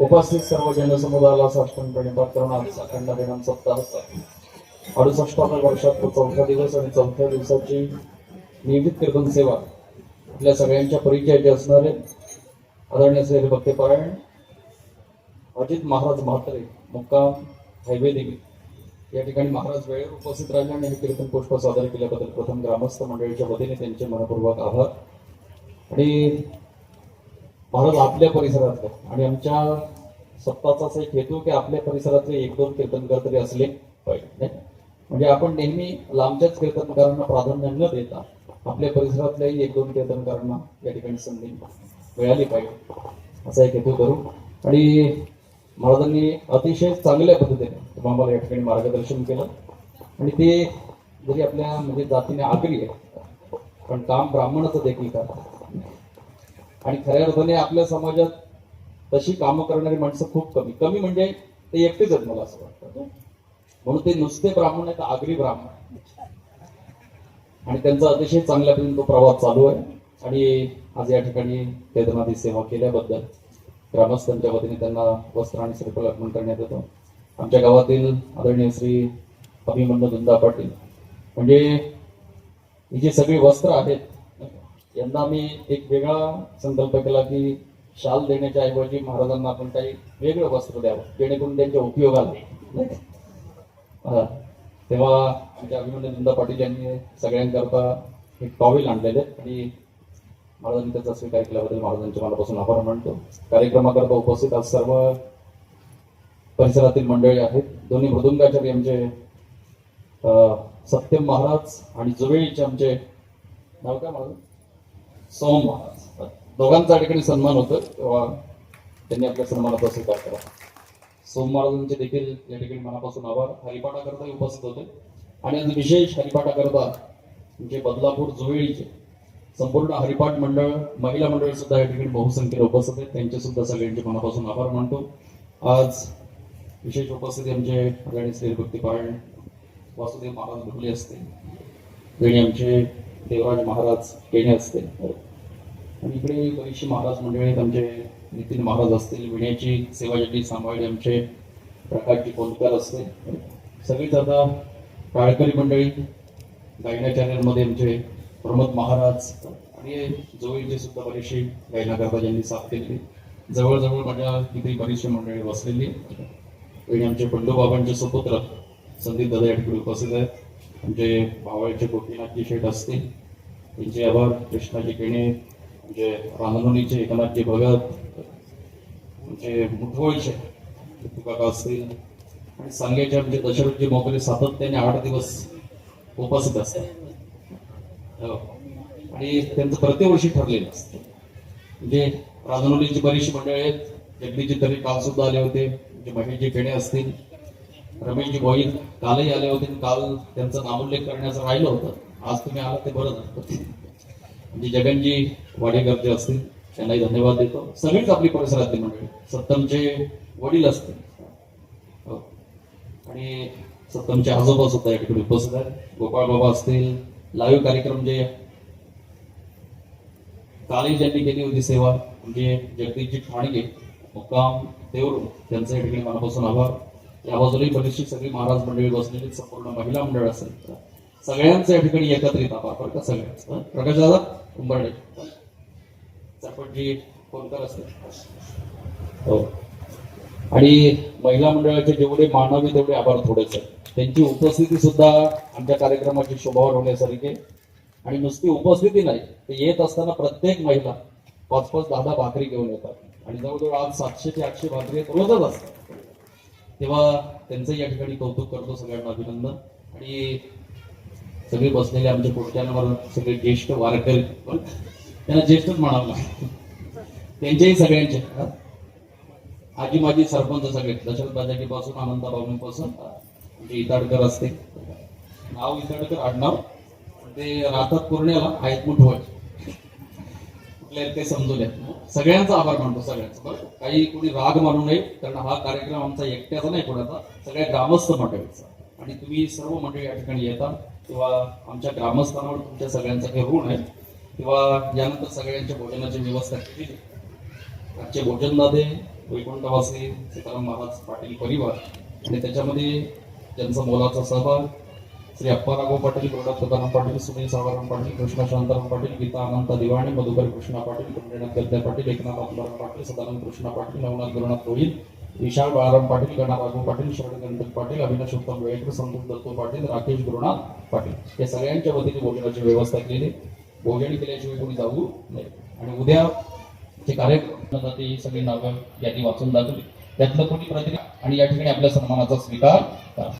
उपस्थित सर्व जनसमुदायाला साष्टांग प्रणिपात करून आज अखंड दिनाम सप्ताह 68व्या वर्षात 4था दिवस आणि 4थ्या दिवसाची नियमित कीर्तन सेवा आपल्या सगळ्यांच्या परिचयाचे असणारे आदरणीय श्री भक्तपरायण अजित महाराज म्हात्रे मुक्काम हायवे देवी या ठिकाणी महाराज वेळेवर उपस्थित राहिले आणि हे कीर्तन पुष्प सादर केल्याबद्दल प्रथम ग्रामस्थ मंडळीच्या वतीने त्यांचे मनपूर्वक आभार. आणि महाराज आपल्या परिसरातले आणि आमच्या सप्ताहाचा एक हेतू की आपल्या परिसरातले 1-2 कीर्तनकार तरी असले पाहिजे. म्हणजे आपण नेहमी लांबच्याच कीर्तनकारांना प्राधान्य न देता आपल्या परिसरातल्याही 1-2 कीर्तनकारांना या ठिकाणी संधी मिळाली पाहिजे असा एक हेतू करू. आणि महाराजांनी अतिशय चांगल्या पद्धतीने आम्हाला या ठिकाणी मार्गदर्शन केलं. आणि ते जरी आपल्या म्हणजे जातीने आगरी आहे पण काम ब्राह्मणाचं देखील करतात. आणि खऱ्या अर्थाने आपल्या समाजात तशी कामं करणारी माणसं खूप कमी म्हणजे ते एकटेच आहेत मला असं वाटतं. म्हणून ते नुसते ब्राह्मण आहेत, आगरी ब्राह्मण. आणि त्यांचा अतिशय चांगल्या पद्धतीने तो प्रवास चालू आहे. आणि आज या ठिकाणी वेदनादी सेवा केल्याबद्दल ग्रामस्थांच्या वतीने त्यांना वस्त्र आणि श्रीफळ अर्पण करण्यात येतं. आमच्या गावातील आदरणीय श्री अभिमन्यू धुंदा पाटील म्हणजे ही जी सगळी वस्त्र आहेत, यंदा मी एक वेगळा संकल्प केला की शाल देण्याच्या ऐवजी महाराजांना आपण काही वेगळं वस्त्र द्यावं जेणेकरून त्यांच्या उपयोगाला येईल. तेव्हा आमच्या अभिमन्यू धुंदा पाटील यांनी सगळ्यांकरता एक टॉवेल आणलेले आणि महाराजांनी त्याचा स्वीकार केल्याबद्दल महाराजांचे मनापासून आभार मानतो. कार्यक्रमाकरता उपस्थित आज सर्व परिसरातील मंडळी आहेत. दोन्ही मृदुंगाचार्य आमचे सत्यम महाराज आणि जुवेळीचे आमचे नाव काय महाराज सोम महाराज, दोघांचा या ठिकाणी सन्मान होतो तेव्हा त्यांनी आपल्या सन्मानाचा स्वीकार करा. सोम महाराजांचे देखील या ठिकाणी मनापासून आभार. हरिपाठाकरता उपस्थित होते आणि आज विशेष हरिपाठाकरता म्हणजे बदलापूर जुवेळीचे संपूर्ण हरिपाठ मंडळ, महिला मंडळ सुद्धा या ठिकाणी बहुसंख्येने उपस्थित आहेत. त्यांचे सुद्धा सगळ्यांचे मनापासून आभार मानतो. आज विशेष उपस्थिती आमचे आदरणीय श्री भक्तीपारायण वासुदेव महाराज भुरले असते, वेणी आमचे देवराज महाराज केणे असते आणि इकडे बरीचशी महाराज मंडळी आहेत. आमचे नितीन महाराज असतील, विण्याची सेवा ज्यांनी सांभाळली आमचे प्रकाशजी कोलकर असते. सगळीच आता टाळकरी मंडळी, गायनाचार्यांमध्ये आमचे प्रमोद महाराज आणि जवळचे सुद्धा बरीचशी गायना करता ज्यांनी साथ केली. जवळजवळ माझ्या इथे बरीचशी मंडळी बसलेली आणि आमचे बंडूबाबांचे सुपुत्र संदीप दादा या ठिकाणी उपस्थित आहेत. आमचे भावाचे गोपीनाथजी शेठ असतील, त्यांचे आभार. कृष्णाजी केणे, म्हणजे रामनवनीचे एकनाथजी भगत, म्हणजे मुठवळचे काका असतील आणि सांगेचे आमचे दशरथजी मोगरे सातत्याने 8 दिवस उपस्थित असतात आणि त्यांचं प्रतिवर्षी ठरलेलं असतं. म्हणजे राजनवलीची बरीचशी मंडळी आहेत. जगदीची तरी काल सुद्धा आले होते. म्हणजे महेशजी खेणे असतील, रमेशजी भोईर कालही आले होते. काल त्यांचा नामोल्लेख करण्याचं राहिलं होतं. आज तुम्ही आलात ते बरं झालं. म्हणजे जगनजी वाडेकर जे असतील त्यांनाही धन्यवाद देतो. सगळीच आपली परिसरातली मंडळी, सत्तमचे वडील असतील आणि सत्तमचे आजोबा सुद्धा या ठिकाणी उपस्थित आहेत. गोपाळ बाबा असतील. लाईव्ह कार्यक्रम जे कालही ज्यांनी केली होती सेवा म्हणजे जगदीशजी ठाणगे मुक्काम देवरू, त्यांचं या ठिकाणी मनापासून आभार. या बाजूलाही बरीचशी सगळी महाराज मंडळी बसलेली, संपूर्ण महिला मंडळ असेल, सगळ्यांचं या ठिकाणी एकत्रित आभार बरं का सगळ्यांचं. प्रकाश दादा कुंभारडे, चरपटजी कोणकर असतील हो. आणि महिला मंडळाचे जेवढे मानवी तेवढे आभार थोडेच आहेत. त्यांची उपस्थिती सुद्धा आमच्या कार्यक्रमाची शोभावर होण्यासारखी आहे. आणि नुसती उपस्थिती नाही, ते येत असताना प्रत्येक महिला 5-5, 10-10 भाकरी घेऊन येतात आणि जवळजवळ आज 700 ते 800 भाकरी रोजच असतात. तेव्हा त्यांचं या ठिकाणी कौतुक करतो, सगळ्यांना अभिनंदन. आणि सगळे बसलेले आमचे पुढच्यांवर सगळे ज्येष्ठ वारकरी, त्यांना ज्येष्ठच म्हणावं लागतं, त्यांच्याही सगळ्यांचे आजी माझी सरपंच सगळे दशरथ बाजाकीपासून आनंदाबाबूंपासून म्हणजे इताडकर असते, नाव इताडकर आडनाव, ते राहतात पूर्ण्याला, आहेत मुठवळ, कुठले ते समजू द्या. सगळ्यांचा आभार मानतो सगळ्यांचा बरं. काही कोणी राग मानू नये, कारण हा कार्यक्रम आमचा एकट्याचा नाही, कोणाचा सगळ्या ग्रामस्थ मंडळीचा. आणि तुम्ही सर्व मंडळी या ठिकाणी येता तेव्हा आमच्या ग्रामस्थांवर तुमच्या सगळ्यांचा काही ऋण आहे. तेव्हा यानंतर सगळ्यांच्या भोजनाची व्यवस्था केली. आजचे भोजनदाते वैकुंठवासी सीताराम महाराज पाटील परिवार आणि त्याच्यामध्ये त्यांचा मोलाचा सहभाग श्री अप्पाराव पाटील, गुरुनाथ तुकाराम पाटील, सुनील सावराम पाटील, कृष्णा शांताराम पाटील, गीता अनंता दिवाणे, मधुकर कृष्णा पाटील, कुंडनाथ गद्दे पाटील, एकनाथ अप्पाराव पाटील, सदानंद कृष्णा पाटील, नवनाथ गुरुनाथ गोहिल, विशाल बाळाराम पाटील, गणा राघव पाटील, शरण गणपत पाटील, अविनाश उत्तम वेळेकर, संतोष दत्तो पाटील, राकेश गुरुनाथ पाटील या सगळ्यांच्या वतीने भोजनाची व्यवस्था केली. भोजन केल्याशिवाय कोणी जाऊ नये. आणि उद्या जे कार्यक्रम जाते ही सगळी नावं यादी वाचून दाखवली, त्यातलं कोणी प्रतिक्रिया आणि या ठिकाणी आपल्या सन्मानाचा स्वीकार करा.